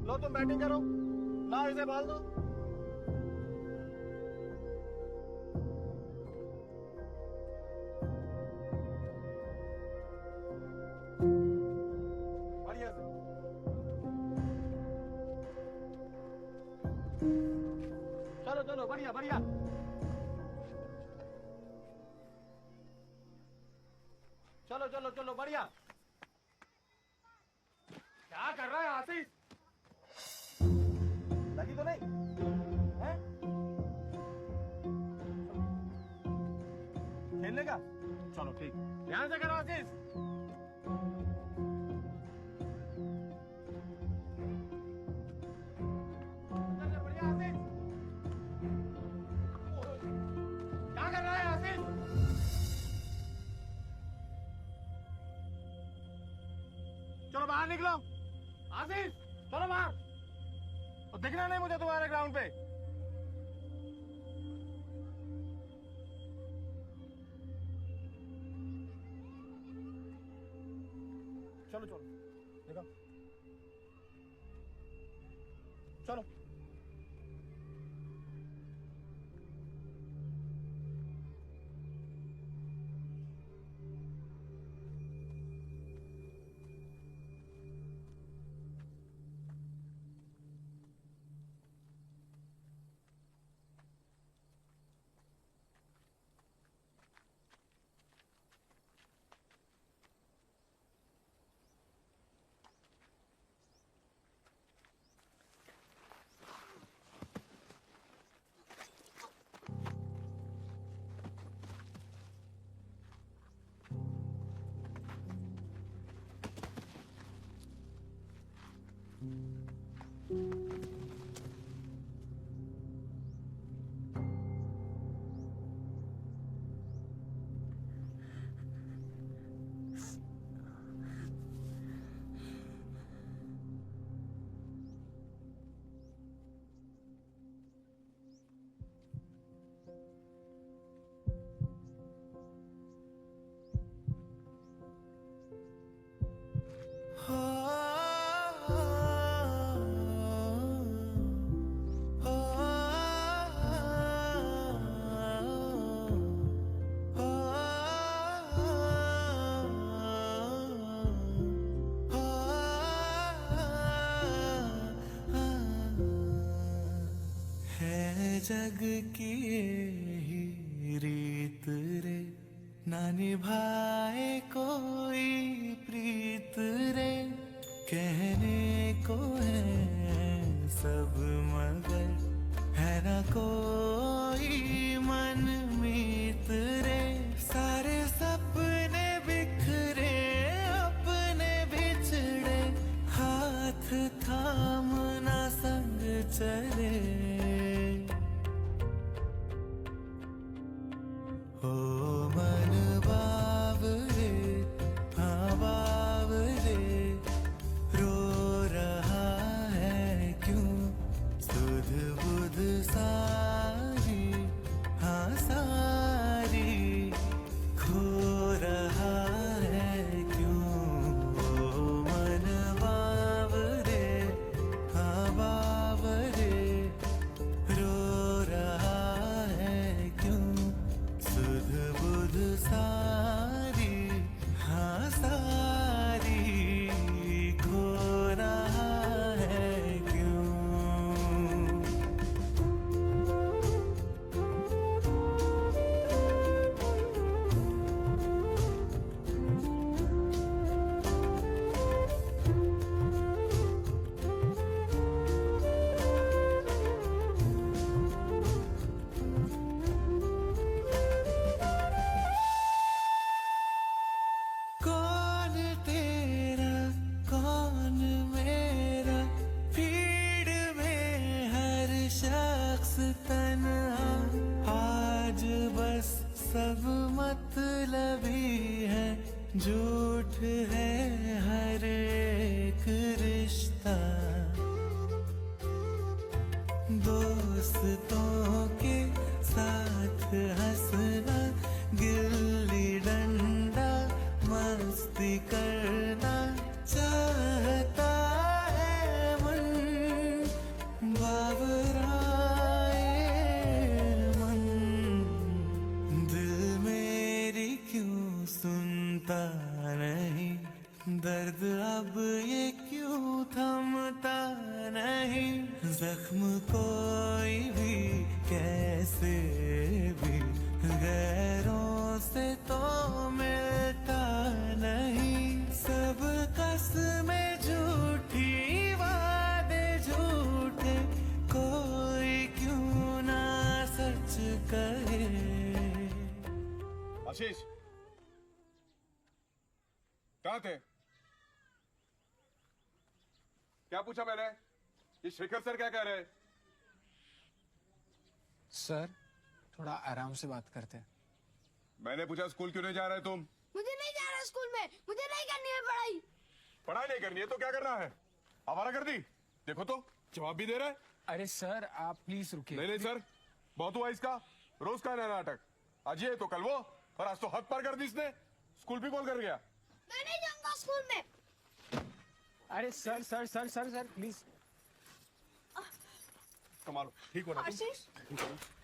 लो तुम बैटिंग करो, ला इसे बॉल दो। बढ़िया से। चलो चलो बढ़िया बढ़िया। चलो चलो चलो बढ़िया। क्या कर रहा है आशीष? लगी तो नहीं है? खेलने का? चलो ठीक, ध्यान से करो आशीष। बढ़िया आशीष। क्या कर रहा है आशीष? चलो बाहर निकलो आशीष, चलो बाहर। और दिखना नहीं मुझे तुम्हारे ग्राउंड पे। चलो चलो देखो, चलो। जग की ही रीत रे, ना निभाए कोई प्रीत रे। कहने को है सब मगर है ना कोई मन मीत रे। सारे सपने बिखरे अपने बिछड़े, हाथ थामना संग चले। ओ मन बावरे, हाँ बावरे, रो रहा है क्यों सुध बुध सारी, हाँ सारी खो रहा है क्यों। ओ मन बावरे, हाँ बावरे, रो रहा है क्यों सुध बुध सारी, हाँ सारी खो रहा है क्यों। कौन तेरा कौन मेरा, भीड़ में हर शख्स तन्हा। आज बस सब मतलबी है, झूठ है हर एक रिश्ता। दो दोस्तों के साथ हंसना, गिल्ली डंडा मस्ती करना चाहता है मन, बाबराए मन। दिल मेरी क्यों सुनता नहीं, दर्द अब ये क्यों थमता नहीं, जख्म कोई भी कैसे भी गैरों से तो मिलता नहीं, सब कसमें झूठी वादे झूठे, कोई क्यों ना सच कहे। आशीष, कहाँ थे? क्या पूछा मैंने? ये शेखर सर क्या कह रहे हैं? सर थोड़ा आराम से बात करते हैं। मैंने पूछा स्कूल क्यों नहीं जा रहे तुम? मुझे नहीं जाना स्कूल में, मुझे नहीं करनी है पढ़ाई। पढ़ाई नहीं करनी है तो क्या करना है? आवारा कर दी? देखो तो जवाब भी दे रहा है। अरे सर आप प्लीज रुकिए। नहीं नहीं सर, बहुत हुआ इसका। रोज का है नया नाटक, आज ये तो कल वो, और आज तो हद पार कर दी इसने। स्कूल भी कॉल कर गया। मैं नहीं जाऊंगा स्कूल में। अरे sir sir sir sir sir please. कमाल, ठीक हो ना तुम? आशीष,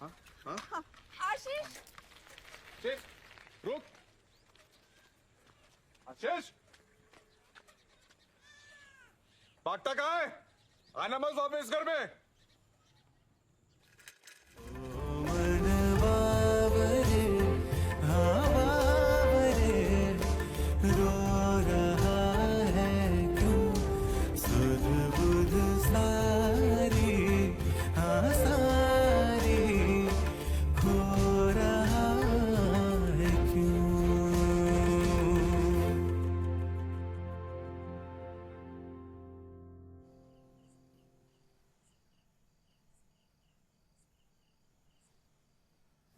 हाँ हाँ आशीष, आशीष रुक। आशीष भागता कहाँ है? आना मत वापस घर में। मन बाबरे, हाँ बाबरे, रो रहा है क्यों, सुध बुध सारी, हाँ सारी, खो रहा है क्यों।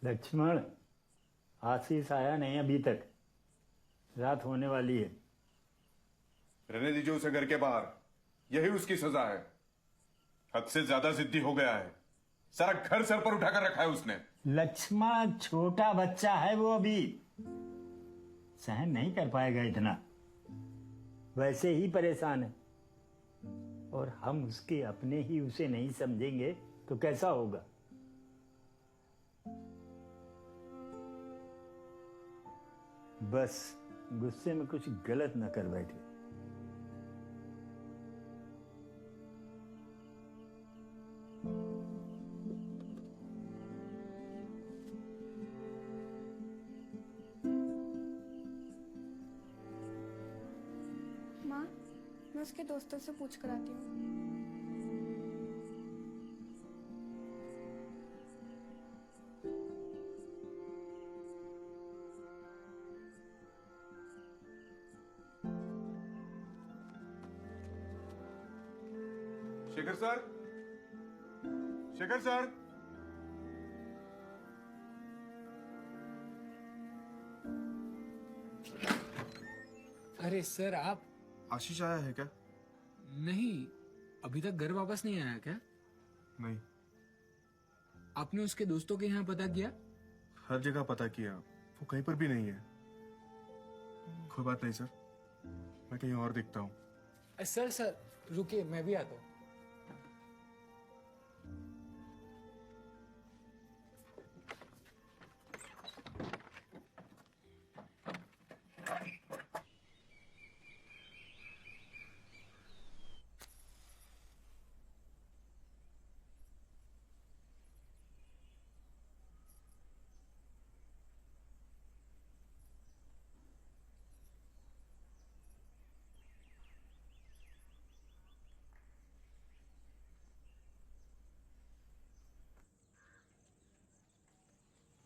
लक्ष्मण, आशीष आया नहीं अभी तक, रात होने वाली है। रहने दीजिए उसे घर के बाहर, यही उसकी सजा है। हद से ज्यादा जिद्दी हो गया है, सारा घर सर पर उठाकर रखा है उसने। लक्ष्मण छोटा बच्चा है वो, अभी सहन नहीं कर पाएगा इतना, वैसे ही परेशान है। और हम उसके अपने ही उसे नहीं समझेंगे तो कैसा होगा। बस गुस्से में कुछ गलत न कर बैठे। माँ मैं उसके दोस्तों से पूछ कर आती हूँ। शेखर सर, शेखर सर, अरे सर आप। आशीष आया है क्या? नहीं, अभी तक घर वापस नहीं आया क्या? नहीं। आपने उसके दोस्तों के यहाँ पता किया? हर जगह पता किया, वो कहीं पर भी नहीं है। कोई बात नहीं सर, मैं कहीं और देखता हूँ। सर सर रुकिए, मैं भी आता हूँ।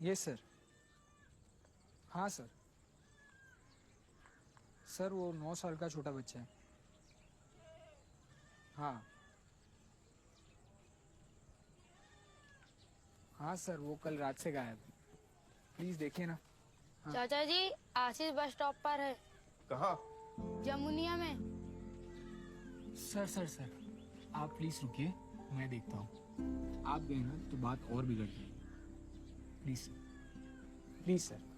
Yes sir. हाँ सर। सर वो 9 साल का छोटा बच्चा है। हाँ हाँ सर, वो कल रात से गायब है। प्लीज देखिए ना। हाँ। चाचा जी आशीष बस स्टॉप पर है। कहाँ? जमुनिया में। सर सर सर आप प्लीज रुकिए, मैं देखता हूँ। आप गए ना तो बात और बिगड़ जाएगी। Please sir, please sir.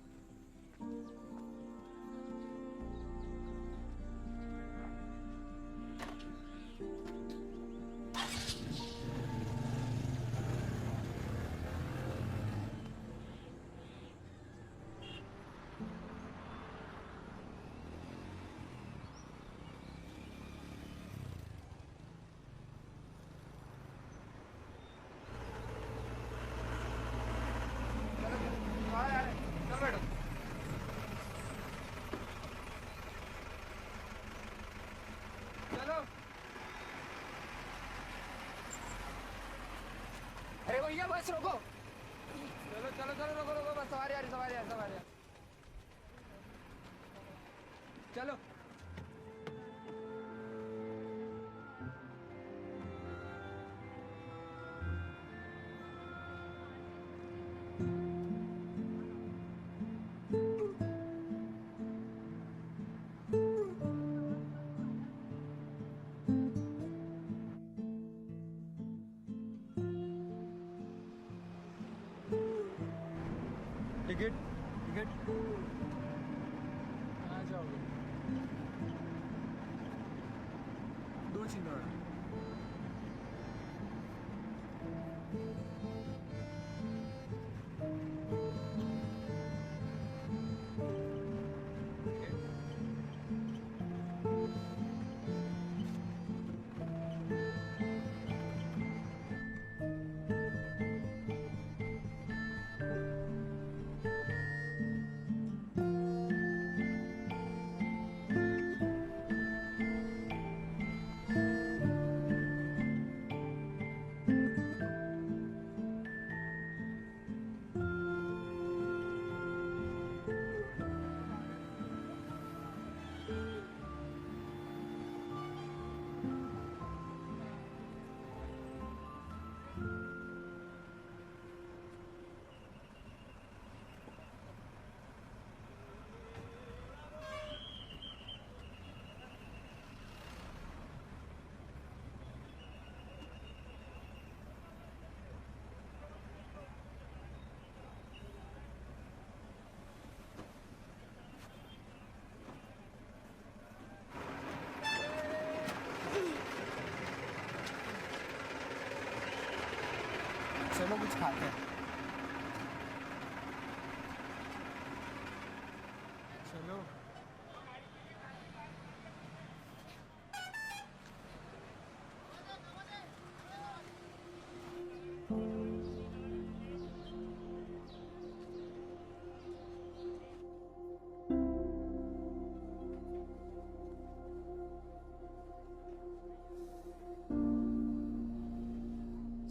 अरे भैया बस रोको। चलो चलो चलो रोको रोको, बस सवारी आ रही सवारी आ रही सवारी आ रही। चलो टिकट टिकट आ जाओगे। 2 छिंदवाड़ा। चलो कुछ खाते हैं। चलो।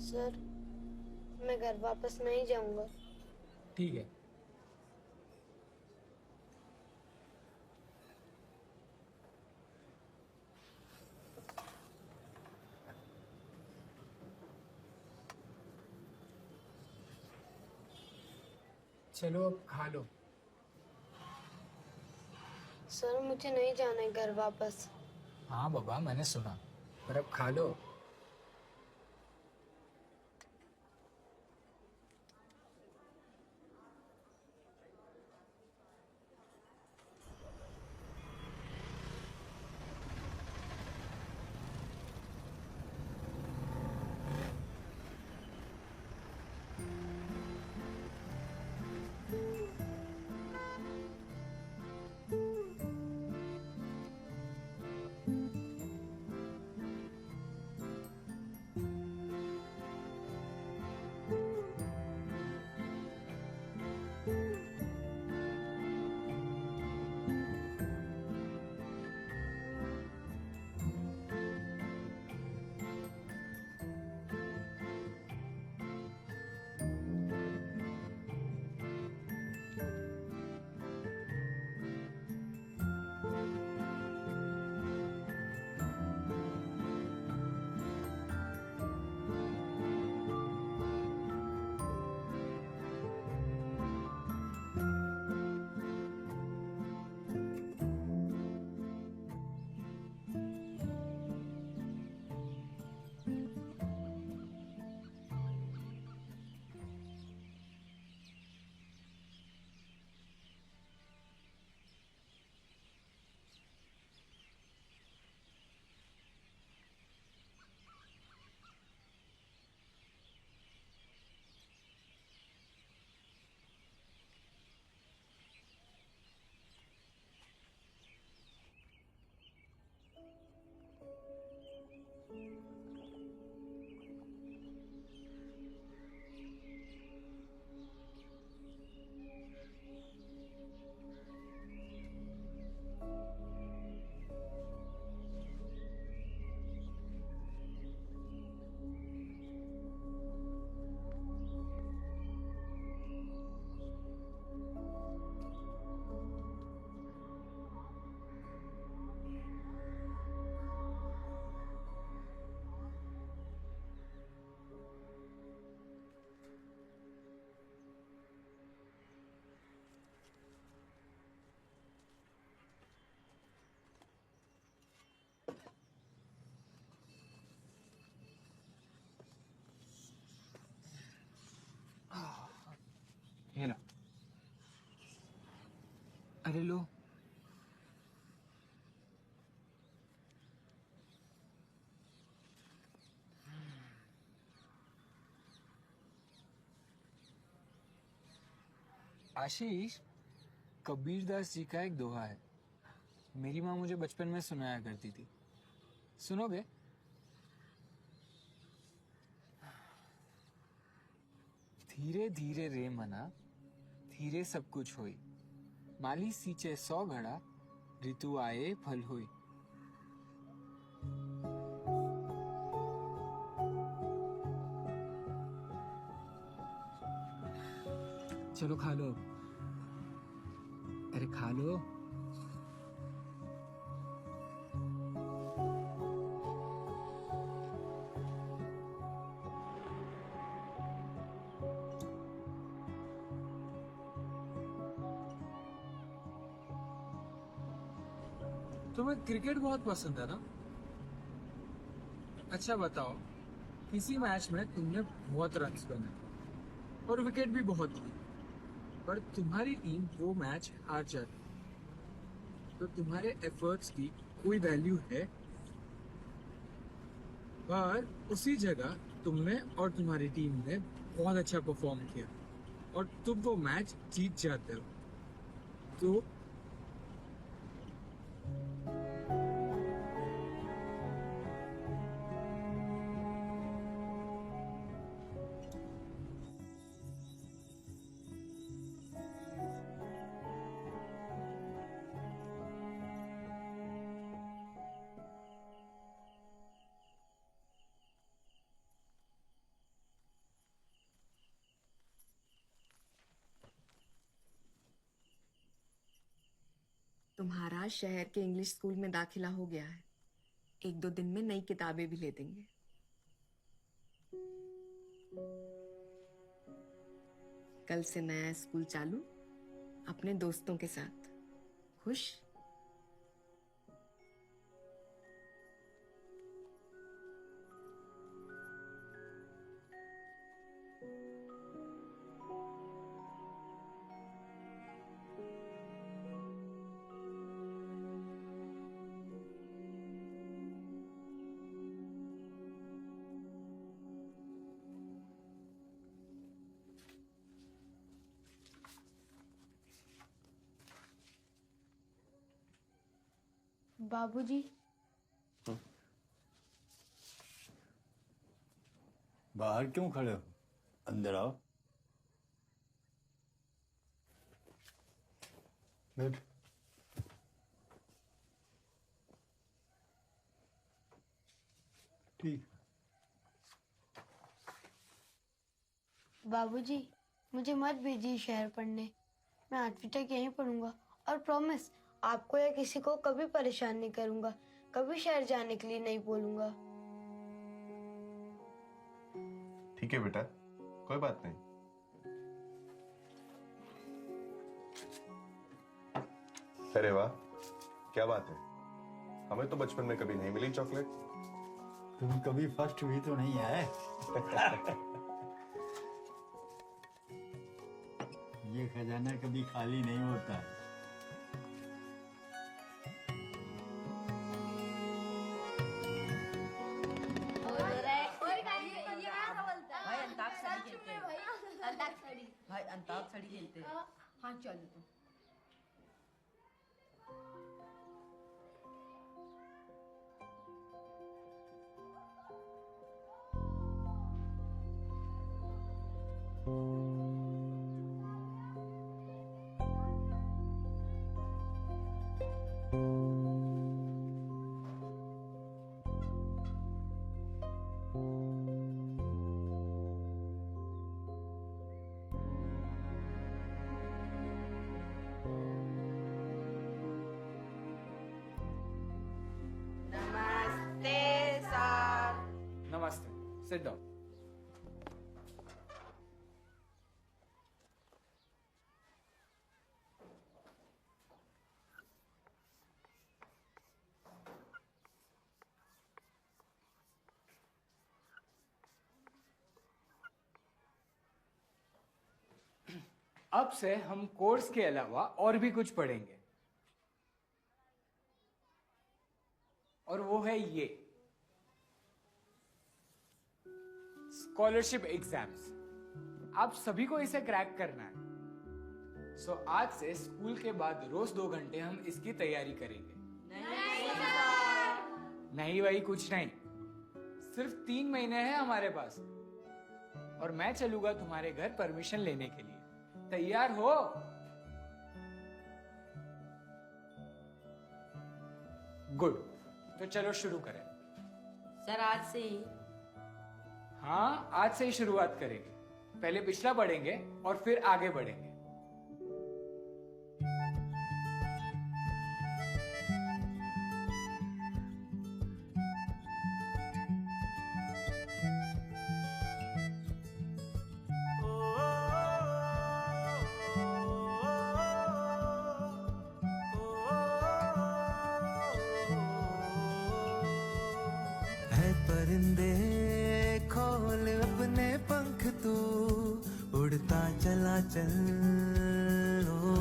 सर मैं घर वापस नहीं जाऊंगा। ठीक है। चलो अब खा लो। सर मुझे नहीं जाना है घर वापस। हाँ बाबा मैंने सुना, पर अब खा लो। आशीष, कबीरदास जी का एक दोहा है, मेरी माँ मुझे बचपन में सुनाया करती थी, सुनोगे? धीरे धीरे रे मना, धीरे सब कुछ होई, माली सींचे 100 घड़ा, ऋतु आए फल होई। चलो खा लो, अरे खा लो। तुम्हें क्रिकेट बहुत पसंद है ना? अच्छा बताओ, किसी मैच में तुमने बहुत रन्स बनाए और विकेट भी बहुत ली, पर तुम्हारी टीम वो मैच हार जाती, तो तुम्हारे एफर्ट्स की कोई वैल्यू है? पर उसी जगह तुमने और तुम्हारी टीम ने बहुत अच्छा परफॉर्म किया और तुम वो मैच जीत जाते हो, तो तुम्हारा शहर के इंग्लिश स्कूल में दाखिला हो गया है, 1-2 दिन में नई किताबें भी ले देंगे। कल से नया स्कूल चालू, अपने दोस्तों के साथ। खुश? बाबूजी, बाहर क्यों खड़े हो? अंदर आओ। बैठ। ठीक। बाबूजी, मुझे मत भेजिए शहर पढ़ने, मैं 8वीं तक यहीं पढ़ूंगा और प्रॉमिस आपको या किसी को कभी परेशान नहीं करूंगा, कभी शहर जाने के लिए नहीं बोलूंगा। ठीक है बेटा, कोई बात नहीं। अरे वाह, क्या बात है, हमें तो बचपन में कभी नहीं मिली चॉकलेट। तुम कभी फर्स्ट भी तो नहीं आए। ये खजाना कभी खाली नहीं होता है। भाई अंताक्षरी खेलते हैं। हाँ चलो तो। नमस्ते, सिट डाउन। अब से हम कोर्स के अलावा और भी कुछ पढ़ेंगे, और वो है ये स्कॉलरशिप एग्जाम्स। आप सभी को इसे क्रैक करना है। सो आज से स्कूल के बाद रोज 2 घंटे हम इसकी तैयारी करेंगे। नहीं भाई, कुछ नहीं। सिर्फ 3 महीने हैं हमारे पास और मैं चलूंगा तुम्हारे घर परमिशन लेने के लिए। तैयार हो? गुड, तो चलो शुरू करें। सर आज से ही? हाँ, आज से ही शुरुआत करेंगे। पहले पिछला पढ़ेंगे और फिर आगे बढ़ेंगे। है परिंदे खोल अपने पंख तू, उड़ता चला चल ओ।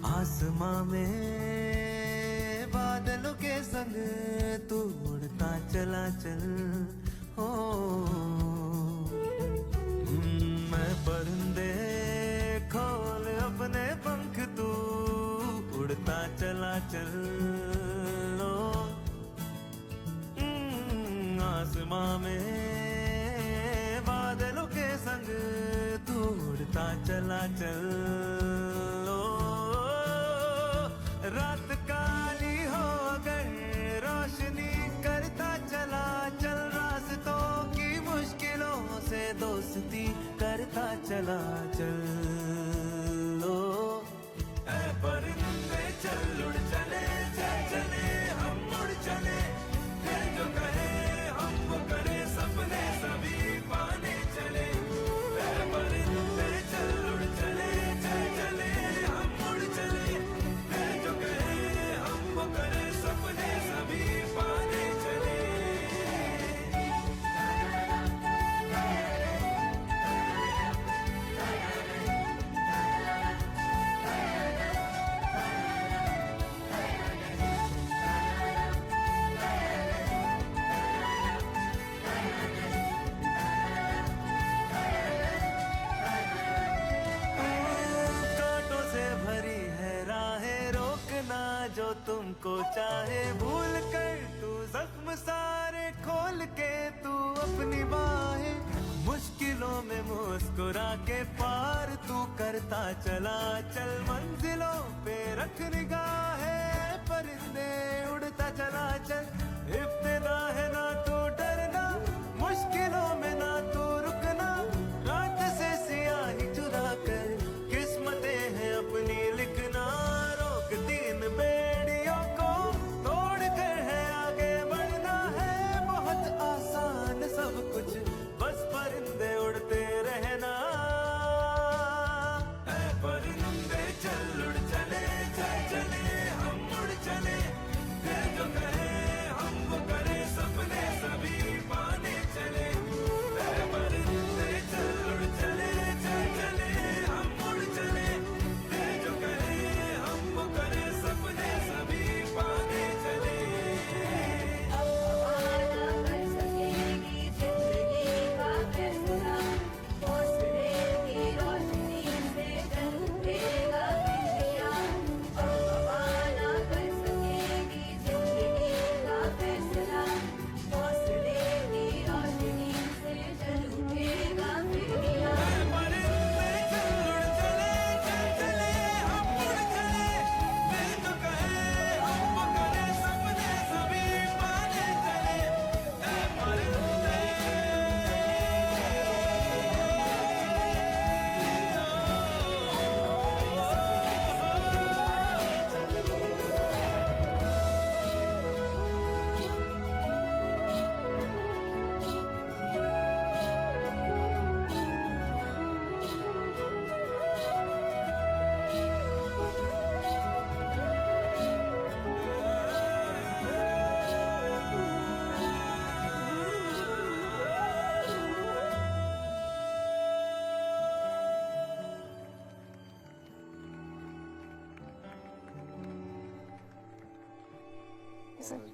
आसमां में बादलों के संग तू उड़ता चला चल ओ। मैं परिंदे खोल अपने पंख तू, उड़ता चला चल ओ। आसमां में बादलों के संग तू उड़ता चला चल ओ। रात काली हो गई रोशनी करता चला चल, रास्तों की मुश्किलों से दोस्ती करता चला चल ओ। ऐ परिंदे चल उड़ चले, चल चले हम उड़ चले, दिल जो कहे हम वो करे, सपने सभी पाने चले। ऐ परिंदे चल उड़ चले, चल चले हम उड़ चले, दिल जो कहे हम वो करे, सपने सभी पाने चले। कांटों से भरी है राहें, रोकना जो तुमको चाहे, भूल कर तू जख्म सारे खोल के तू अपनी बाहें, मुश्किलों में मुस्कुरा के पार तू करता चला चल, मंजिलों पे रख निगाहें परिंदे उड़ता चला चल। इब्तिदा है ना तू डरना, मुश्किलों में ना तू रुकना, रात से सियाही चुरा कर किस्मतें हैं अपनी लिखना, रोक तीन बेड़ियों को तोड़ कर है आगे बढ़ना है, बहुत आसान सब कुछ बस परिंदे उड़ते रहना। ऐ परिंदे चल उड़ चले, चल चले हम उड़ चले, दिल जो कहे हम वो करे, सपने सभी पाने चले। ऐ परिंदे चल उड़ चले, चल चले हम उड़ चले, दिल जो कहे हम वो करे, सपने सभी पाने चले।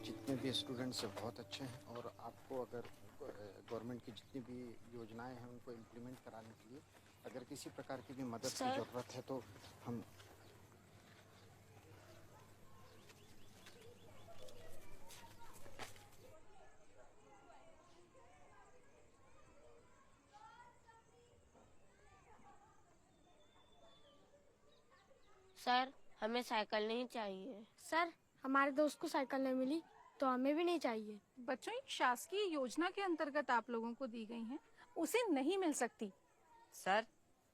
जितने भी स्टूडेंट्स हैं बहुत अच्छे हैं, और आपको अगर गवर्नमेंट की जितनी भी योजनाएं हैं उनको इम्प्लीमेंट कराने के लिए अगर किसी प्रकार की भी मदद की सर। जरूरत है तो हम सर हमें साइकिल नहीं चाहिए। सर हमारे दोस्त को साइकिल नहीं मिली तो हमें भी नहीं चाहिए। बच्चों, ये शासकीय योजना के अंतर्गत आप लोगों को दी गई हैं, उसे नहीं मिल सकती। सर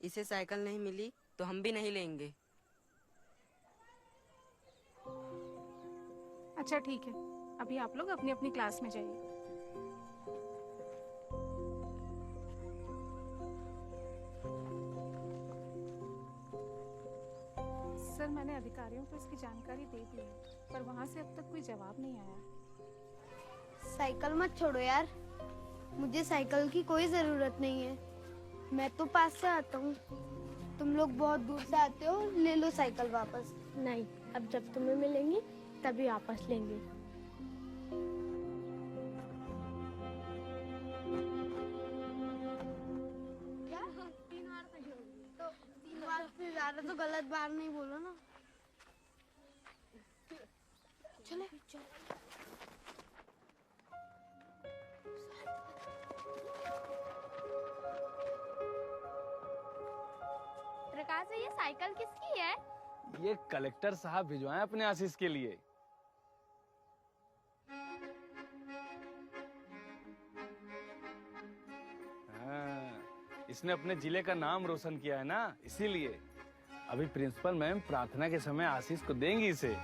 इसे साइकिल नहीं मिली तो हम भी नहीं लेंगे। अच्छा ठीक है, अभी आप लोग अपनी अपनी क्लास में जाइए। सर मैंने अधिकारियों को इसकी जानकारी दे दी है, पर वहाँ से अब तक कोई जवाब नहीं आया। साइकिल मत छोड़ो यार, मुझे साइकिल की कोई जरूरत नहीं है। मैं तो पास से आता हूँ, तुम लोग बहुत दूर से आते हो, ले लो साइकिल वापस। नहीं, अब जब तुम्हें मिलेंगी तभी वापस लेंगे। क्या? 3 बार तो 3 बार से ज्यादा तो गलत बार नहीं बोलो ना। चले चल। प्रकाश ये साइकिल किसकी है? ये कलेक्टर साहब भिजवाए अपने आशीष के लिए। हाँ, इसने अपने जिले का नाम रोशन किया है ना, इसीलिए अभी प्रिंसिपल मैम प्रार्थना के समय आशीष को देंगी इसे।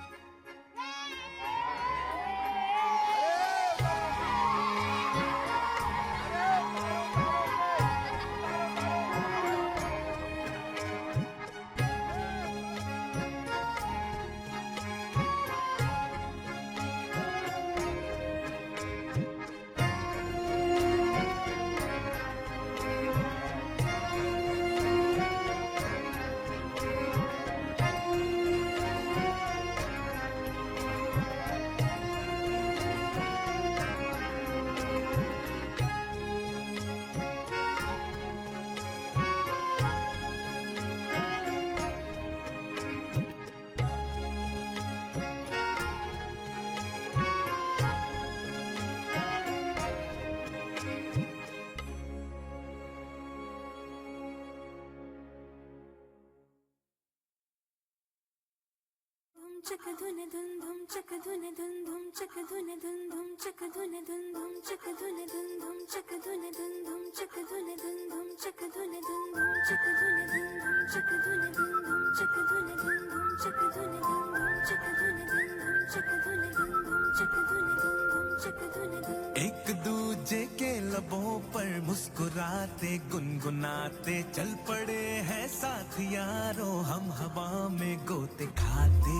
चक धुन धुन धुम चक धुन धुन धुम चक धुन धुन धुम चक धुन धुन धुम चक धुन धुन धुम चक धुन धुन धुम चक धुन धुन धुम चक धुन धुन धुम चक धुन धुन धुम चक धुन धुन धुम चक धुन धुन धुम चक धुन धुन धुम चक धुन धुन धुम चक धुन धुन धुम चक धुन धुन धुम चक धुन धुन। एक दूजे के लबों पर मुस्कुराते गुनगुनाते चल पड़े हैं साथ यारों, हम हवा में गोते खाते।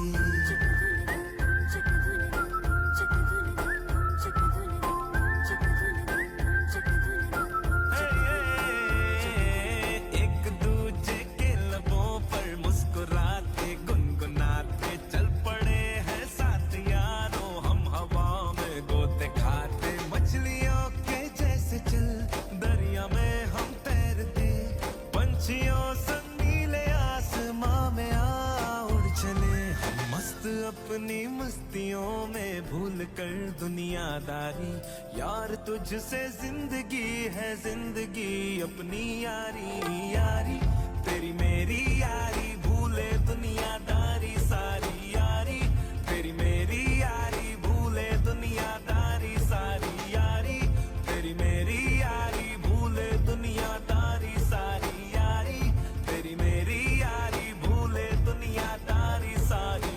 एक दूजे के लबों पर मुस्कुराते गुनगुनाते चल पड़े हैं साथ यारों, हम हवा में गोते खाते। मछलियों के जैसे चल दरिया में हम तैरते, पंछियों संग नीले आसमां में आ उड़ चले। हम मस्त अपनी मस्तियों में भूल कर दुनियादारी, यार तुझसे जिंदगी है जिंदगी अपनी यारी। यारी तेरी मेरी यारी, भूले दुनियादारी सारी यारी। तेरी मेरी यारी, भूले दुनियादारी सारी यारी। तेरी मेरी यारी, भूले दुनियादारी सारी यारी। तेरी मेरी यारी, भूले दुनियादारी सारी।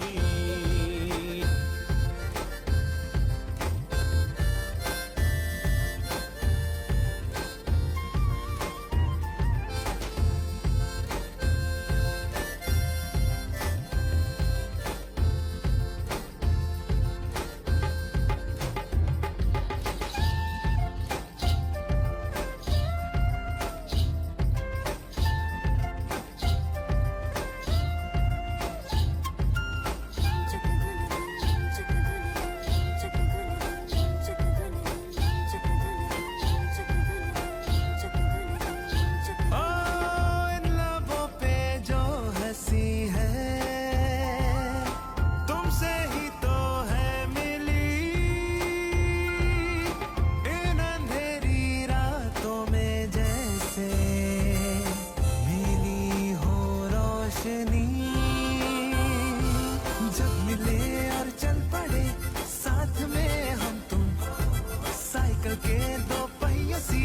साइकिल के दो पहियों सी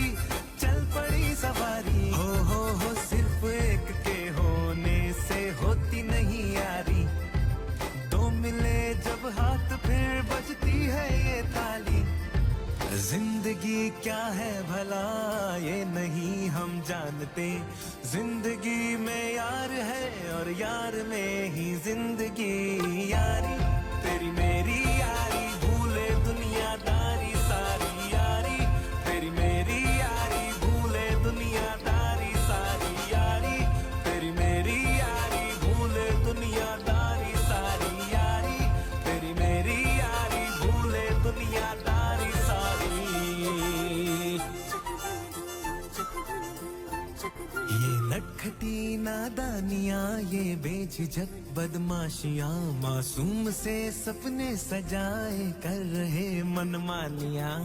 चल पड़ी सवारी। हो सिर्फ एक के होने से होती नहीं यारी, दो मिले जब हाथ फिर बजती है ये ताली। जिंदगी क्या है भला ये नहीं हम जानते, जिंदगी में यार है और यार में ही जिंदगी यारी। तेरी मेरी यारी भूले दुनियादारी सारी यारी, तेरी मेरी यारी भूले दुनियादारी सारी यारी, तेरी मेरी यारी भूले दुनियादारी सारी यारी, तेरी मेरी यारी भूले दुनियादारी सारी। ये नटखटी नादानियां, ये बेझिझक बदमाशियां, मासूम से सपने सजाए कर रहे मनमानियां।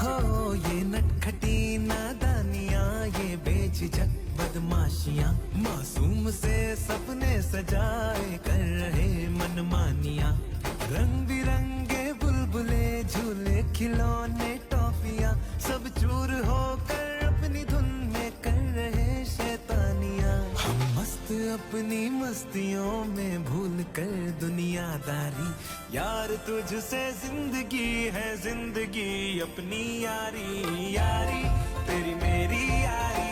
हो ये नटखटी नादानियां, ये बेझिझक बदमाशियां, मासूम से सपने सजाए कर रहे मनमानियां। रंग बिरंगे बुलबुले झूले खिलौने टॉफियां, सब चूर होकर अपनी धुन में कर रहे शैतानियां। हम मस्त अपनी मस्तियों में भूल कर दुनियादारी, यार तुझसे जिंदगी है जिंदगी अपनी यारी यारी, तेरी मेरी यारी